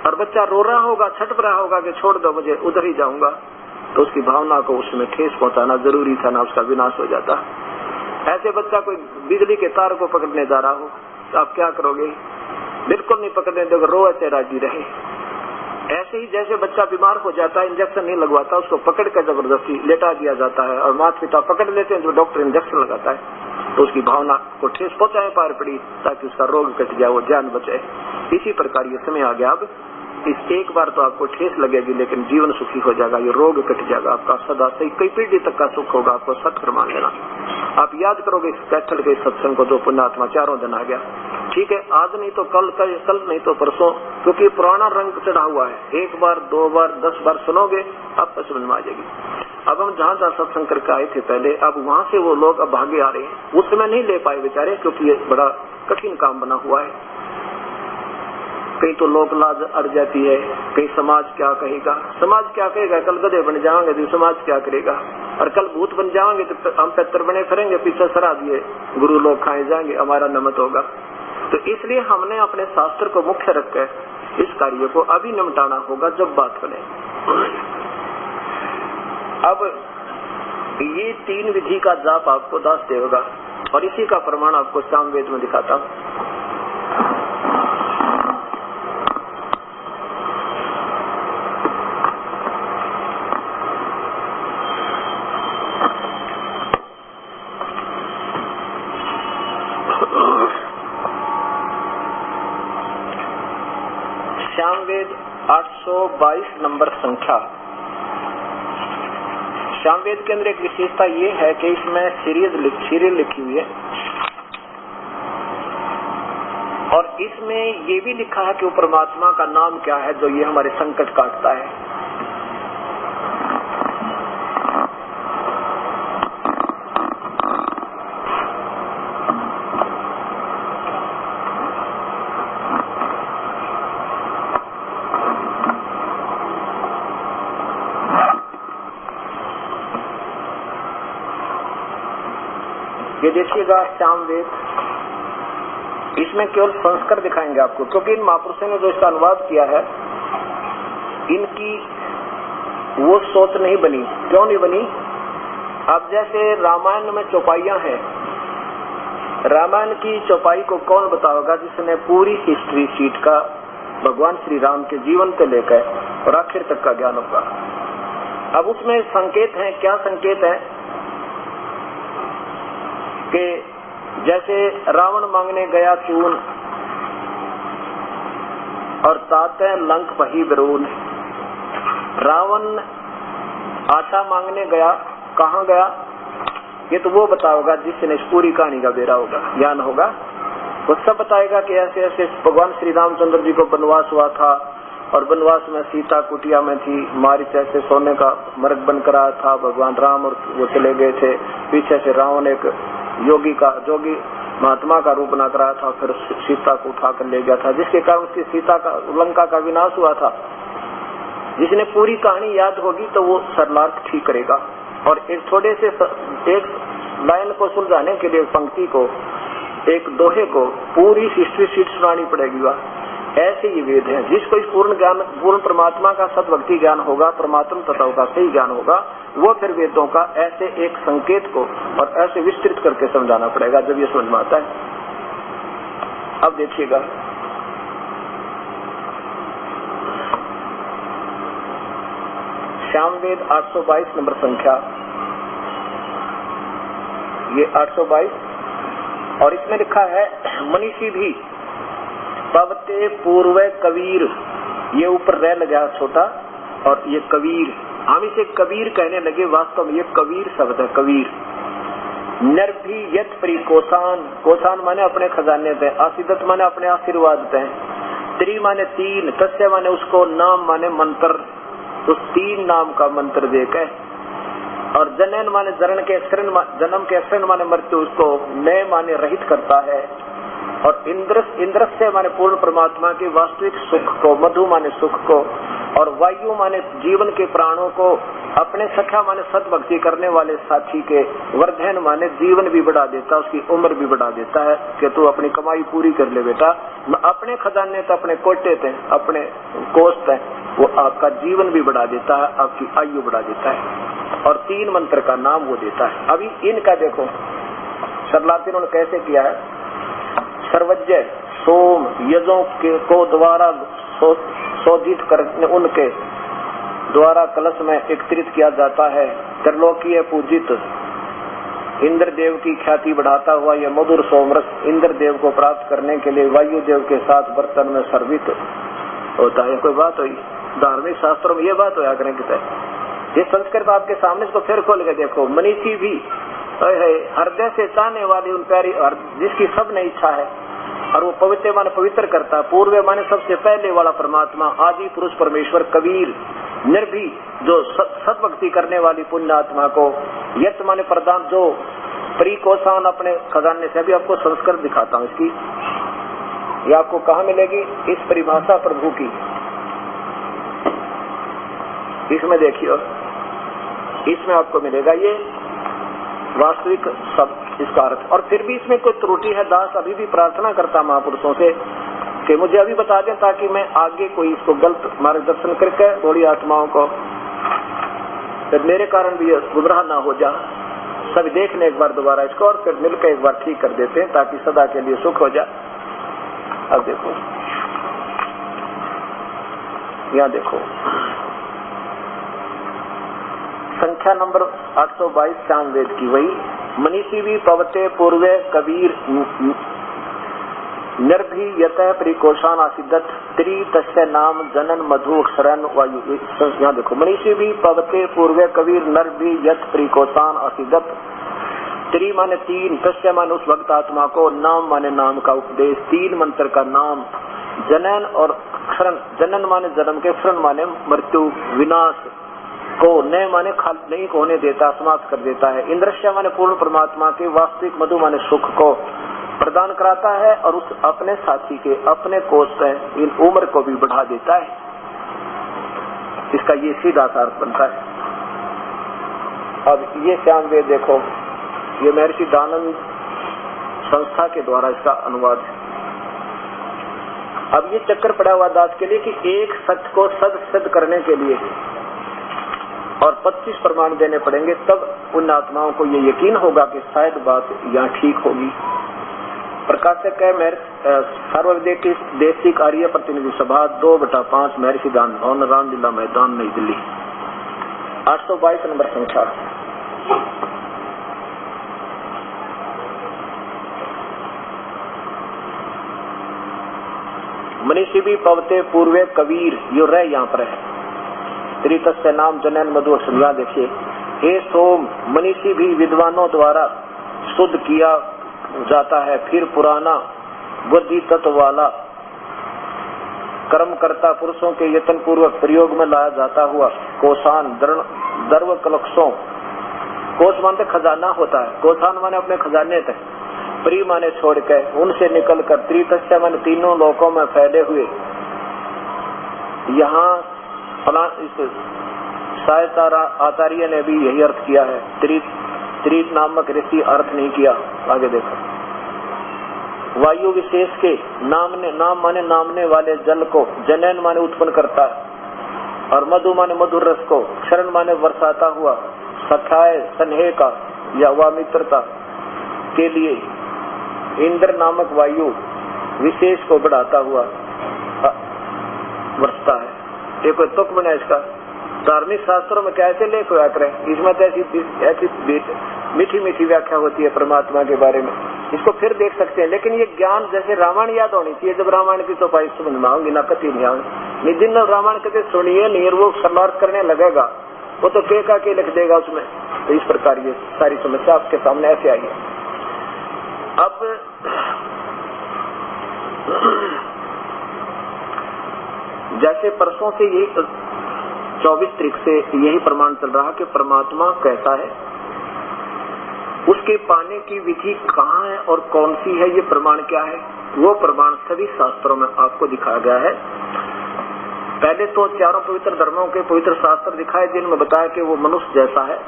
और बच्चा रो रहा होगा, छटप रहा होगा कि छोड़ दो मुझे, उधर ही जाऊंगा, तो उसकी भावना को उसमें ठेस पहुंचाना जरूरी था ना, उसका विनाश हो जाता। ऐसे बच्चा कोई बिजली के तार को पकड़ने जा रहा हो तो आप क्या करोगे? बिल्कुल नहीं पकड़ने दोगे, रो ऐसे राजी रहे। ऐसे ही जैसे बच्चा बीमार हो जाता है, इंजेक्शन नहीं लगवाता, उसको पकड़ कर जबरदस्ती लेटा दिया जाता है, और माता पिता पकड़ लेते हैं जो डॉक्टर इंजेक्शन लगाता है, तो उसकी भावना को ठेस पहुंचाए पार पड़ी ताकि उसका रोग कट जाए, वो जान बचे। इसी प्रकार ये समय आ गया। अब इस एक बार तो आपको ठेस लगेगी, लेकिन जीवन सुखी हो जाएगा, ये रोग कट जाएगा आपका, सदा सही कई पीढ़ी तक का सुख होगा। आपको सत्य मान लेना, आप याद करोगे इस कैथल के सत्संग को, जो पुण्यात्मा 4 दिन आ गया, ठीक है, आज नहीं तो कल, कल नहीं तो परसों, क्योंकि पुराना रंग चढ़ा हुआ है। एक बार, 2 बार, 10 बार सुनोगे आपको समझ में आ जाएगी। अब हम जहाँ सत्संग करके आए थे पहले, अब वहाँ से वो लोग अब भागे आ रहे हैं। उस समय नहीं ले पाए बेचारे, क्योंकि ये बड़ा कठिन काम बना हुआ है। कहीं तो लोक लाज अड़ जाती है, कहीं समाज क्या कहेगा। समाज क्या कहेगा, कल गधे बन जाएंगे तो समाज क्या करेगा, और कल भूत बन जाएंगे तो हम पेत्र बने फिरेंगे, पीछे सरा दिए गुरु लोग खाए जाएंगे, हमारा नमत होगा। तो इसलिए हमने अपने शास्त्र को मुख्य रखकर इस कार्य को अभी निपटाना होगा जब बात बने। अब ये 3 विधि का जाप आपको दास देगा, और इसी का प्रमाण आपको सामवेद में दिखाता हूँ। सामवेद 822 नंबर संख्या। सामवेद के अंदर एक विशेषता ये है कि इसमें सीरियल लिखी हुई है, और इसमें ये भी लिखा है कि वो परमात्मा का नाम क्या है जो ये हमारे संकट काटता है। ये देखिएगा सामवेद, इसमें केवल संस्कार दिखाएंगे आपको, क्योंकि इन महापुरुषों ने जो इसका अनुवाद किया है, इनकी वो सोच नहीं बनी। क्यों नहीं बनी? अब जैसे रामायण में चौपाइयां हैं, रामायण की चौपाई को कौन बताओगा जिसने पूरी हिस्ट्री शीट का भगवान श्री राम के जीवन से लेकर और आखिर तक का ज्ञान होगा। अब उसमें संकेत है, क्या संकेत है कि जैसे रावण मांगने गया चून और ताते लंक पही बिरून। रावण आटा मांगने गया, कहाँ गया ये तो वो बताओगा जिसने इस पूरी कहानी का बेरा होगा, ज्ञान होगा। वो सब बताएगा कि ऐसे ऐसे भगवान श्री रामचंद्र जी को वनवास हुआ था, और वनवास में सीता कुटिया में थी, मारीच ऐसे सोने का मर्ग बनकर आया था, भगवान राम और वो चले गए थे। पीछे से रावण एक जोगी महात्मा का रूप बना कर आया था, फिर सीता को उठाकर ले गया था, जिसके कारण उसकी सीता का लंका का विनाश हुआ था। जिसने पूरी कहानी याद होगी तो वो सरलार्थ ठीक करेगा। और एक थोड़े से एक लाइन को सुलझाने के लिए पंक्ति को, एक दोहे को पूरी हिस्ट्री शीट सुनानी पड़ेगी। वह ऐसे ये वेद हैं। जिसको इस पूर्ण ज्ञान, पूर्ण परमात्मा का सद्भक्ति ज्ञान होगा, परमात्म तत्व का सही ज्ञान होगा, वो फिर वेदों का ऐसे एक संकेत को और ऐसे विस्तृत करके समझाना पड़ेगा, जब ये समझ में आता है। अब देखिएगा, सामवेद 822 नंबर संख्या, ये 822, और इसमें लिखा है मनीषी भी पवते पूर्व कबीर। ये ऊपर रह लगा छोटा, और ये कबीर, हम इसे कबीर कहने लगे, वास्तव में ये कबीर शब्द है। कबीर निर्भीयत परि कोसान, कोसान माने अपने खजाने थे, आसिदत माने अपने आशीर्वाद थे, त्रि माने 3, तस्य माने उसको, नाम माने मंत्र, उस 3 नाम का मंत्र देकर, और जनन माने जन्म के अक्षरण माने मृत्यु, उसको नए माने रहित करता है, और इंद्रस्य माने पूर्ण परमात्मा के वास्तविक सुख को, मधु माने सुख को, और वायु माने जीवन के प्राणों को, अपने सख्या माने सद्भक्ति करने वाले साथी के, वर्धन माने जीवन भी बढ़ा देता, उसकी उम्र भी बढ़ा देता है कि तू अपनी कमाई पूरी कर ले बेटा। अपने खजाने तो अपने कोटे थे, अपने कोष थे, वो आपका जीवन भी बढ़ा देता है, आपकी आयु बढ़ा देता है, और 3 मंत्र का नाम वो देता है। अभी इनका देखो सरलार्थ इन्होंने कैसे किया है। सर्वज्ञ सोम यजों के को द्वारा शोधित करने, उनके द्वारा कलश में एकत्रित किया जाता है। त्रिलोकीय पूजित इंद्र देव की ख्याति बढ़ाता हुआ यह मधुर सोमरस इंद्र देव को प्राप्त करने के लिए वायु देव के साथ बर्तन में सर्वित होता है। कोई बात हुई धार्मिक शास्त्रों में, ये बात होया करें कि ये संस्कृत आपके सामने, इसको फिर खोल के देखो। मनीषी भी हृदय से चाहने वाली उन प्यारी, जिसकी सब ने इच्छा है, और वो पवित्र माने पवित्र करता है। पूर्व माने सबसे पहले वाला परमात्मा, आदि पुरुष परमेश्वर, कबीर, निर्भी, जो सत भक्ति करने वाली पुण्य आत्मा को, यत माने प्रदान, जो परिकोषान अपने खजाने से। अभी आपको संस्कृत दिखाता हूँ इसकी, ये आपको कहाँ मिलेगी इस परिभाषा प्रभु की, इसमें देखिए, इसमें आपको मिलेगा ये वास्तविक शब्द, इसका अर्थ। और फिर भी इसमें कोई त्रुटि है, दास अभी भी प्रार्थना करता महापुरुषों से कि मुझे अभी बता दें ताकि मैं आगे कोई इसको गलत मार्गदर्शन करके थोड़ी आत्माओं को, तो मेरे कारण भी गुमराह ना हो जा। सभी देख लें एक बार दोबारा इसको और फिर मिलकर एक बार ठीक कर देते हैं ताकि सदा के लिए सुख हो जाए। अब देखो, यहाँ देखो संख्या नंबर 822 सामवेद की, वही मनीषी भी पवते पूर्वे कबीर निर्भी यत परिकोषान आसिदत त्रि तस्य नाम जनन मधु अक्षरन वायु। यहाँ देखो, मनीषी भी पवते पूर्वे कबीर निर्भी यत परिकोषान आसिदत, त्रि माने तीन, तस्य माने उस भक्त आत्मा को, नाम माने नाम का उपदेश, तीन मंत्र का नाम, जनन और क्षरण, जनन माने जन्म के, क्षरण माने मृत्यु विनाश को, न माने नहीं होने देता, समाप्त कर देता है, इंद्रश्य माने पूर्ण परमात्मा के, वास्तविक मधु माने सुख को प्रदान कराता है और उस अपने साथी के, अपने कोष से इन उम्र को भी बढ़ा देता है। इसका ये सीधा अर्थ बनता है। अब ये सामवेद देखो, ये महर्षि दानंद संस्था के द्वारा इसका अनुवाद है। अब ये चक्कर पड़ा हुआ दास के लिए कि एक सत्य को सद सिद्ध करने के लिए और 25 प्रमाण देने पड़ेंगे, तब उन आत्माओं को ये यकीन होगा कि शायद बात यहाँ ठीक होगी। प्रकाशक है सार्वदेशिक आर्य प्रतिनिधि सभा 2/5 महर्षि दान भवन, रामलीला मैदान, नई दिल्ली। 822 नंबर संख्या। मनीषी भी पवते पूर्वे कबीर, यो रह यहाँ पर है, त्रितस्य नाम जनन मधु अक्षर। देखिए, हे सोम, मनीषी भी विद्वानों द्वारा शुद्ध किया जाता है, फिर पुराना बुद्धि तत्व वाला कर्म करता पुरुषों के यत्न पूर्वक प्रयोग में लाया जाता हुआ कोषान दर्व कलक्षों, कोष मानते खजाना होता है, कोषान माने अपने खजाने तक, प्री माने छोड़ के उनसे निकल कर, त्रितस्य माने तीनों लोकों में फैले हुए। यहाँ शायद आचार्य ने भी यही अर्थ किया है, त्रित नामक ऋषि अर्थ नहीं किया। आगे देखो, वायु विशेष के नाम माने नामने वाले जल को, जनन माने उत्पन्न करता है, और मधु माने मधुर रस को, क्षरण माने बरसाता हुआ, सखाए स्नेह का या वा मित्रता के लिए, इंद्र नामक वायु विशेष को बढ़ाता हुआ बरसता है। ये कोई तुक बना इसका, धार्मिक शास्त्रों में कैसे लेख हुआ करें, इसमें तो ऐसी मीठी मीठी व्याख्या होती है परमात्मा के बारे में, इसको फिर देख सकते हैं। लेकिन ये ज्ञान जैसे रामायण याद होनी चाहिए, जब रामायण की चौपाई समझ में आऊंगी ना कति नहीं आऊंगी, निदिन रामायण कहते सुनिए नहीं, वो समाप्त करने लगेगा, वो तो के लिख देगा उसमें। तो इस प्रकार ये सारी समस्या आपके सामने ऐसे आई है। अब जैसे परसों से यही 24 तारीख से यही प्रमाण चल रहा कि परमात्मा कैसा है, उसके पाने की विधि कहाँ है और कौन सी है, ये प्रमाण क्या है, वो प्रमाण सभी शास्त्रों में आपको दिखाया गया है। पहले तो चारों पवित्र धर्मों के पवित्र शास्त्र दिखाए जिनमें बताया कि वो मनुष्य जैसा है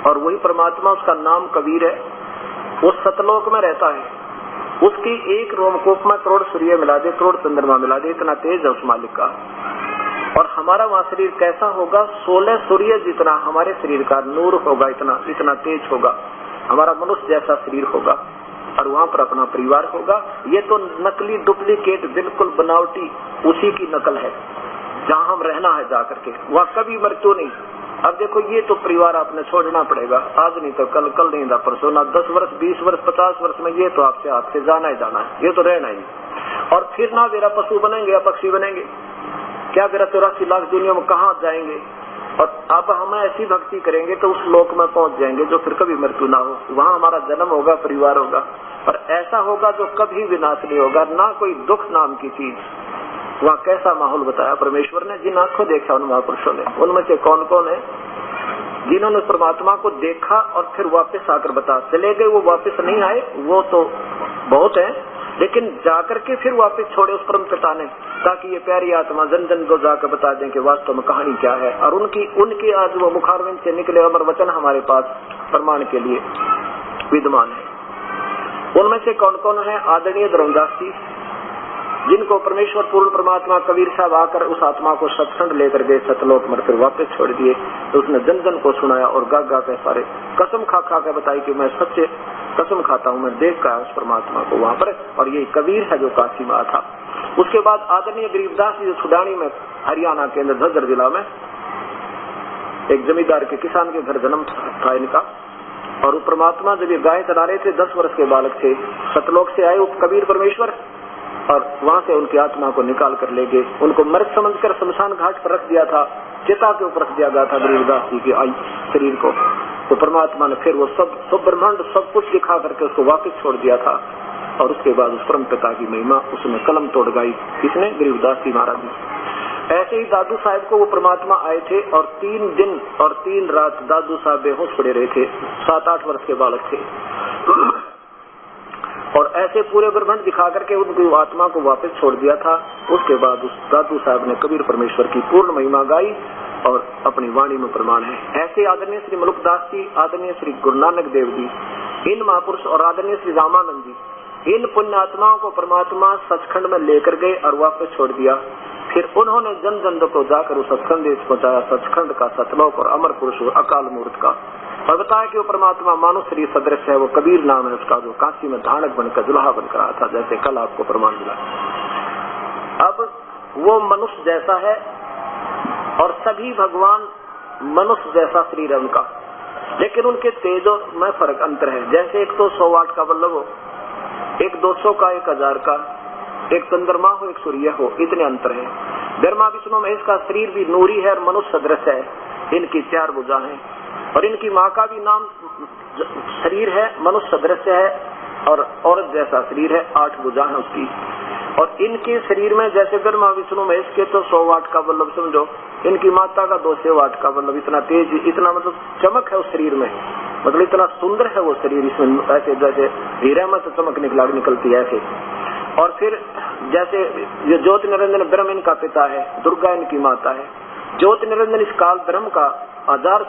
और वही परमात्मा, उसका नाम कबीर है, वो सतलोक में रहता है, उसकी एक रोमकूप में करोड़ सूर्य मिला दे, करोड़ चंद्रमा मिला दे, इतना तेज है उस मालिक का। और हमारा वहाँ शरीर कैसा होगा, 16 सूर्य जितना हमारे शरीर का नूर होगा, इतना तेज होगा, हमारा मनुष्य जैसा शरीर होगा, और वहाँ पर अपना परिवार होगा। ये तो नकली डुप्लीकेट बिल्कुल बनावटी उसी की नकल है, जहाँ हम रहना है जाकर के, वहाँ कभी मृत्यु नहीं। अब देखो, ये तो परिवार आपने छोड़ना पड़ेगा, आज नहीं तो कल, कल नहीं था परसों, ना 10 वर्ष 20 वर्ष 50 वर्ष में, ये तो आपसे आपसे जाना ही जाना है, ये तो रहना ही। और फिर ना मेरा पशु बनेंगे या पक्षी बनेंगे, क्या मेरा 84 लाख दुनिया में कहाँ जाएंगे, और अब हम ऐसी भक्ति करेंगे तो उस लोक में पहुंच जाएंगे जो फिर कभी मृत्यु ना हो, वहां हमारा जन्म होगा, परिवार होगा, और ऐसा होगा जो कभी विनाश नहीं होगा, ना कोई दुख नाम की चीज। वहाँ कैसा माहौल बताया परमेश्वर ने, जिन आंखों देखा उन महापुरुषों ने। उनमें से कौन कौन है जिन्होंने परमात्मा को देखा और फिर वापस आकर बता चले गए? वो वापस नहीं आए, वो तो बहुत है, लेकिन जाकर के फिर वापस छोड़े उस परम पिता ने, ताकि ये प्यारी आत्मा जन जन को जाकर बता दें कि वास्तव में कहानी क्या है। और उनकी आज वो मुखारविंद से निकले अमर वचन हमारे पास प्रमाण के लिए विद्यमान है। उनमें से कौन कौन है? आदरणीय धर्मदास जी, जिनको परमेश्वर पूर्ण परमात्मा कबीर साहब आकर उस आत्मा को सत्संग लेकर गए सतलोक में, फिर वापस छोड़ दिए, तो उसने जन जन को सुनाया और गा गा के सारे कसम खा खा के बताई कि मैं सच्चे कसम खाता हूँ, मैं देख का उस परमात्मा को वहां पर, और ये कबीर है जो काशी में आया था। उसके बाद आदरणीय गरीबदास जी जो छुडानी में हरियाणा के अंदर झज्जर जिला में एक जमींदार के किसान के घर जन्म था इनका, और वो परमात्मा जब ये गाय चला रहे थे, 10 वर्ष के बालक थे, सतलोक से आए कबीर परमेश्वर, और वहां से उनकी आत्मा को निकाल कर ले गए। उनको मृत समझकर शमशान घाट पर रख दिया था, चिता के ऊपर रख दिया गया था गरीबदास जी के शरीर को। तो परमात्मा ने फिर वो सब ब्रह्मांड सब कुछ दिखा करके उसको वापस छोड़ दिया था, और उसके बाद उस परम पिता की महिमा उसने कलम तोड़ गाई। किसने? गरीबदास जी महाराज जी। ऐसे ही दादू साहब को वो परमात्मा आए थे, और 3 दिन और 3 रात दादू साहब बेहोश पड़े रहे थे, 7-8 वर्ष के बालक थे, और ऐसे पूरे ब्रह्मांड दिखा करके उनकी आत्मा को वापस छोड़ दिया था। उसके बाद उस दादू साहब ने कबीर परमेश्वर की पूर्ण महिमा गाई और अपनी वाणी में प्रमाण है। ऐसे आदरणीय श्री मलुकदास जी, आदरणीय श्री गुरु नानक देव जी, इन महापुरुष और आदरणीय श्री रामानंद जी, इन पुण्य आत्माओं को परमात्मा सचखंड में लेकर गए और वापस छोड़ दिया। फिर उन्होंने जन जन को जाकर उस संदेश पहुंचाया, सचखंड का, सतलोक और अमर पुरुष अकाल मूर्त का, और बताया कि वो परमात्मा मानव शरीर सदृश है, वो कबीर नाम है उसका, जो काशी में धानक बनकर दुल्हा बनकर आया था, जैसे कल आपको प्रमाण मिला। अब वो मनुष्य जैसा है और सभी भगवान मनुष्य जैसा शरीर है उनका, लेकिन उनके तेजों में फर्क अंतर है। जैसे एक तो 100 वाट का बल्लभ हो, एक 200 का, 1000 का, एक चंद्रमा हो, एक सूर्य हो, इतने अंतर है। ब्रह्मा विष्णु महेश का शरीर भी नूरी है और मनुष्य सदृश है, इनकी 4 भुजा है, और इनकी माँ का भी नाम शरीर है, मनुष्य सदृश है, और औरत जैसा शरीर है, 8 भुजा है उसकी। और इनके शरीर में जैसे ब्रह्मा विष्णु महेश के तो 100 वाट का बल्लभ समझो, इनकी माता का 200 वाट का बल्लभ, इतना तेज, इतना मतलब चमक है उस शरीर में, मतलब इतना सुंदर है वो शरीर, इसमें ऐसे जैसे हीरे में तो चमक निकलती है ऐसे। और फिर जैसे ये ज्योति निरंजन ब्रह्म इनका पिता है, दुर्गा इनकी माता है। ज्योति निरंजन इस काल ब्रह्म का 1000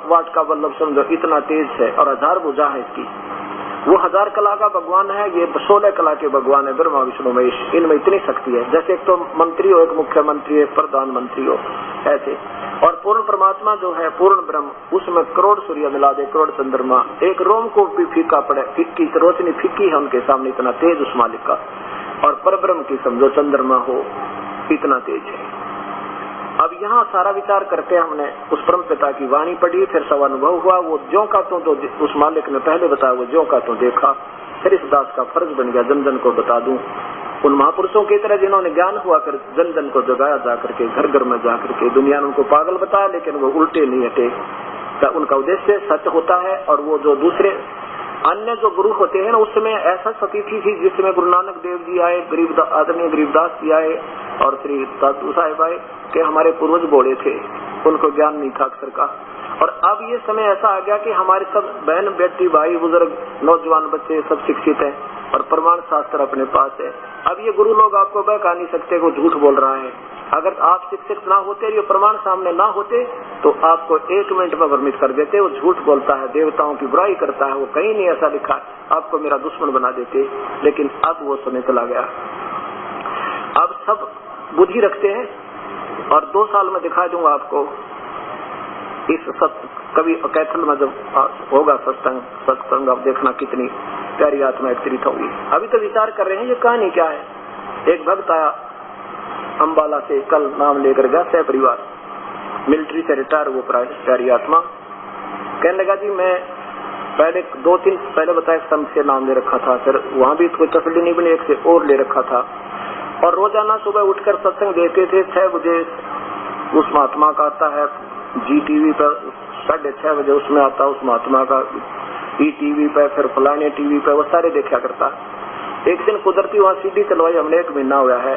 वाट का बल्लभ समझो, इतना तेज है, और 1000 भुजा है इसकी। वो 1000 कला का भगवान है, ये 16 कला के भगवान है ब्रह्मा विष्णु महेश, इनमें इतनी शक्ति है। जैसे एक तो मंत्री हो, एक मुख्यमंत्री, एक प्रधानमंत्री हो, ऐसे। और पूर्ण परमात्मा जो है पूर्ण ब्रह्म, उसमें करोड़ सूर्य मिला दे, करोड़ चंद्रमा, एक रोम को भी फीका पड़े, फिक्की रोशनी फिक्की है उनके सामने, इतना तेज उस मालिक का। और परब्रह्म की समझो चंद्रमा हो, इतना तेज है। अब यहाँ सारा विचार करके हमने उस परम पिता की वाणी पढ़ी, फिर सब अनुभव हुआ। वो ज्यों का तो उस मालिक ने पहले बताया, वो ज्यों का तो देखा। फिर इस दास का फर्ज बन गया जन जन को बता दूं, उन महापुरुषों की तरह जिन्होंने ज्ञान हुआ कर जन जन को जगाया जाकर के, घर घर में जाकर के। दुनिया ने उनको पागल बताया, लेकिन वो उल्टे नहीं हटे। उनका उद्देश्य सच होता है। और वो जो दूसरे अन्य जो गुरु होते हैं ना, उस समय ऐसा सतीथि थी जिसमें गुरु नानक देव जी आए, आदरणीय गरीबदास जी आए, और श्री दादू साहिब आए, कि हमारे पूर्वज बोले थे, उनको ज्ञान नहीं था अक्सर का। और अब ये समय ऐसा आ गया कि हमारे सब बहन बेटी भाई बुजुर्ग नौजवान बच्चे सब शिक्षित हैं और प्रमाण शास्त्र अपने पास है। अब ये गुरु लोग आपको बहका नहीं सकते वो झूठ बोल रहा है। अगर आप शिक्षित ना होते, ये प्रमाण सामने ना होते, तो आपको 1 मिनट में भ्रमित कर देते। वो झूठ बोलता है, देवताओं की बुराई करता है, वो कहीं नहीं ऐसा लिखा है, आपको मेरा दुश्मन बना देते। लेकिन अब वो समय चला गया, अब सब बुद्धि रखते हैं। और 2 साल में दिखा दूंगा आपको इस कभी कैथल में जब होगा सत्संग, आप देखना कितनी प्यारी आत्मा एकत्रित होगी। अभी तो विचार कर रहे हैं ये कहानी क्या है। एक भक्त आया अम्बाला से, कल नाम लेकर गया, सह परिवार, मिलिट्री से रिटायर, वो प्यारी आत्मा। कहने लगा जी मैं पहले 2-3 पहले बताया संत से नाम ले रखा था, फिर वहाँ भी कोई तसल्ली नहीं बनी, एक से और ले रखा था। और रोजाना सुबह उठकर सत्संग देते थे, 6 बजे उस महात्मा का आता है, जी टीवी पर 6:30 बजे उसमें आता, उस महात्मा का ई टीवी पे, फिर फलाने टीवी पे, वो सारे देखा करता। एक दिन कुदरती वहाँ सीडी चलवाई हमने, 1 महीना हुआ है,